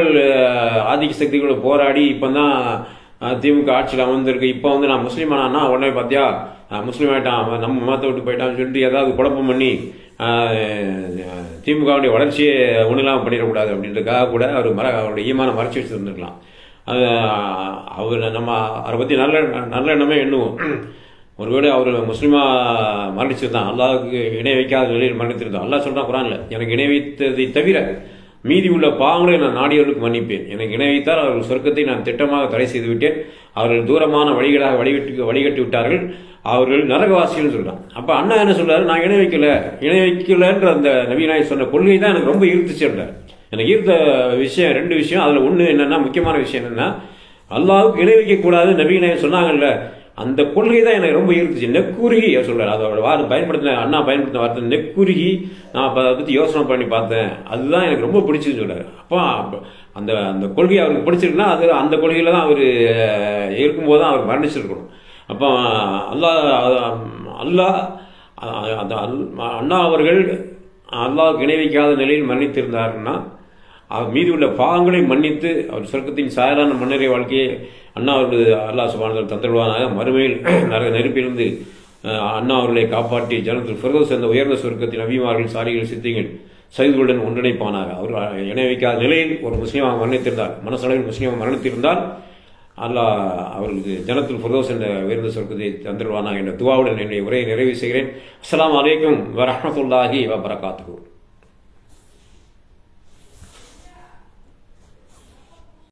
ஆதிக்க சக்திகளோட போராடி இப்போ தான் திமுக ஆட்சியில் அமர்ந்திருக்கு. இப்போ நான் முஸ்லீம் ஆனான்னா உடனே பார்த்தியா முஸ்லீம் ஆகிட்டான், நம்ம மதத்தை விட்டு போயிட்டான்னு சொல்லிட்டு ஏதாவது குழப்பம் பண்ணி திமுகவுடைய வளர்ச்சியை ஒன்றுலாம் பண்ணிடக்கூடாது அப்படின்றதுக்காக கூட அவருடைய ஈமான மறைச்சி வச்சுருந்துருக்கலாம். அவர் நம்ம அவரை பற்றி நல்ல எண்ணமே எண்ணுவோம். ஒருவேளை அவர் முஸ்லீமாக மரணிச்சிருந்தான், அல்லாஹ்வுக்கு இணை வைக்காத நிலையில் மரணித்திருந்தான். அல்லாஹ் சொல்கிறான் குர்ஆன்ல, எனக்கு இணை வைத்ததை தவிர மீதி உள்ள பாவங்களை நான் நாடியவர்களுக்கு மன்னிப்பேன். எனக்கு இணை வைத்தால் அவர்கள் சொர்க்கத்தை நான் திட்டமாக தடை செய்து விட்டேன். அவர்கள் தூரமான வழிகளாக வழிகட்டி விட்டார்கள், அவர்கள் நரகவாசிகள் சொல்றான். அப்ப அண்ணா என்ன சொல்றாரு, நான் இணை வைக்கலன்ற அந்த நபிநாயகம் சொன்ன கொள்கை தான் எனக்கு ரொம்ப ஈர்த்துச்சுன்றார். எனக்கு ஈர்த்த விஷயம் 2 விஷயம். அதுல ஒண்ணு என்னன்னா, முக்கியமான விஷயம் என்னன்னா, அல்லாஹ்வுக்கு இணை வைக்க கூடாது நபிநாயகம் சொன்னாங்கல்ல, அந்த கொள்கை தான் எனக்கு ரொம்ப ஈர்த்துச்சு. நெக்குருகி சொல்றாரு, அதோட வார்த்தை பயன்படுத்தின அண்ணா பயன்படுத்தின வார்த்தை நெக்குருகி. நான் அதை பற்றி யோசனை பண்ணி பார்த்தேன், அதுதான் எனக்கு ரொம்ப பிடிச்சதுன்னு சொல்றாரு. அப்போ அந்த அந்த கொள்கை அவருக்கு பிடிச்சிருக்குன்னா அது அந்த கொள்கையில தான் அவர் இருக்கும்போது தான் அவர் மரணிச்சிருக்கணும். அப்போ அல்லாஹ் அண்ணா அவர்கள் அல்லாஹ்வுக்கு இணை வைக்காத நிலையில் மன்னித்திருந்தாருன்னா அவர் மீது உள்ள பாவங்களை மன்னித்து அவர் சொர்க்கத்தின் சாதாரண மன்னரை வாழ்க்கையை அண்ணா அவர்கள் அல்லாஹ் சுப்ஹானஹு வ தஆலா தந்துடுவானாக. மறுமையில் நெருப்பிலிருந்து அண்ணா அவர்களை காப்பாற்றி ஜன்னத்துல் ஃபிர்தௌஸ் என்ற உயர்ந்த சொர்க்கத்தின் நபிமார்கள், சாரிகள், சித்திகள், சைதுகளுடன் ஒன்றிணைப்பானாக. அவர் இணை வைக்காத நிலையில் ஒரு முஸ்லீமாக மரணித்திருந்தால், மனசளவில் முஸ்லீமாக மரணித்திருந்தால் அல்லாஹ் அவர்களுக்கு ஜன்னத்துல் ஃபிர்தௌஸ் என்ற உயர்ந்த சொர்க்கத்தை தந்துடுவானாக என்ற துஆவுடன் என்னுடைய உரையை நிறைவு செய்கிறேன். அஸ்ஸலாமு அலைக்கும் வரஹ்மத்துல்லாஹி வபரகாத்துஹு.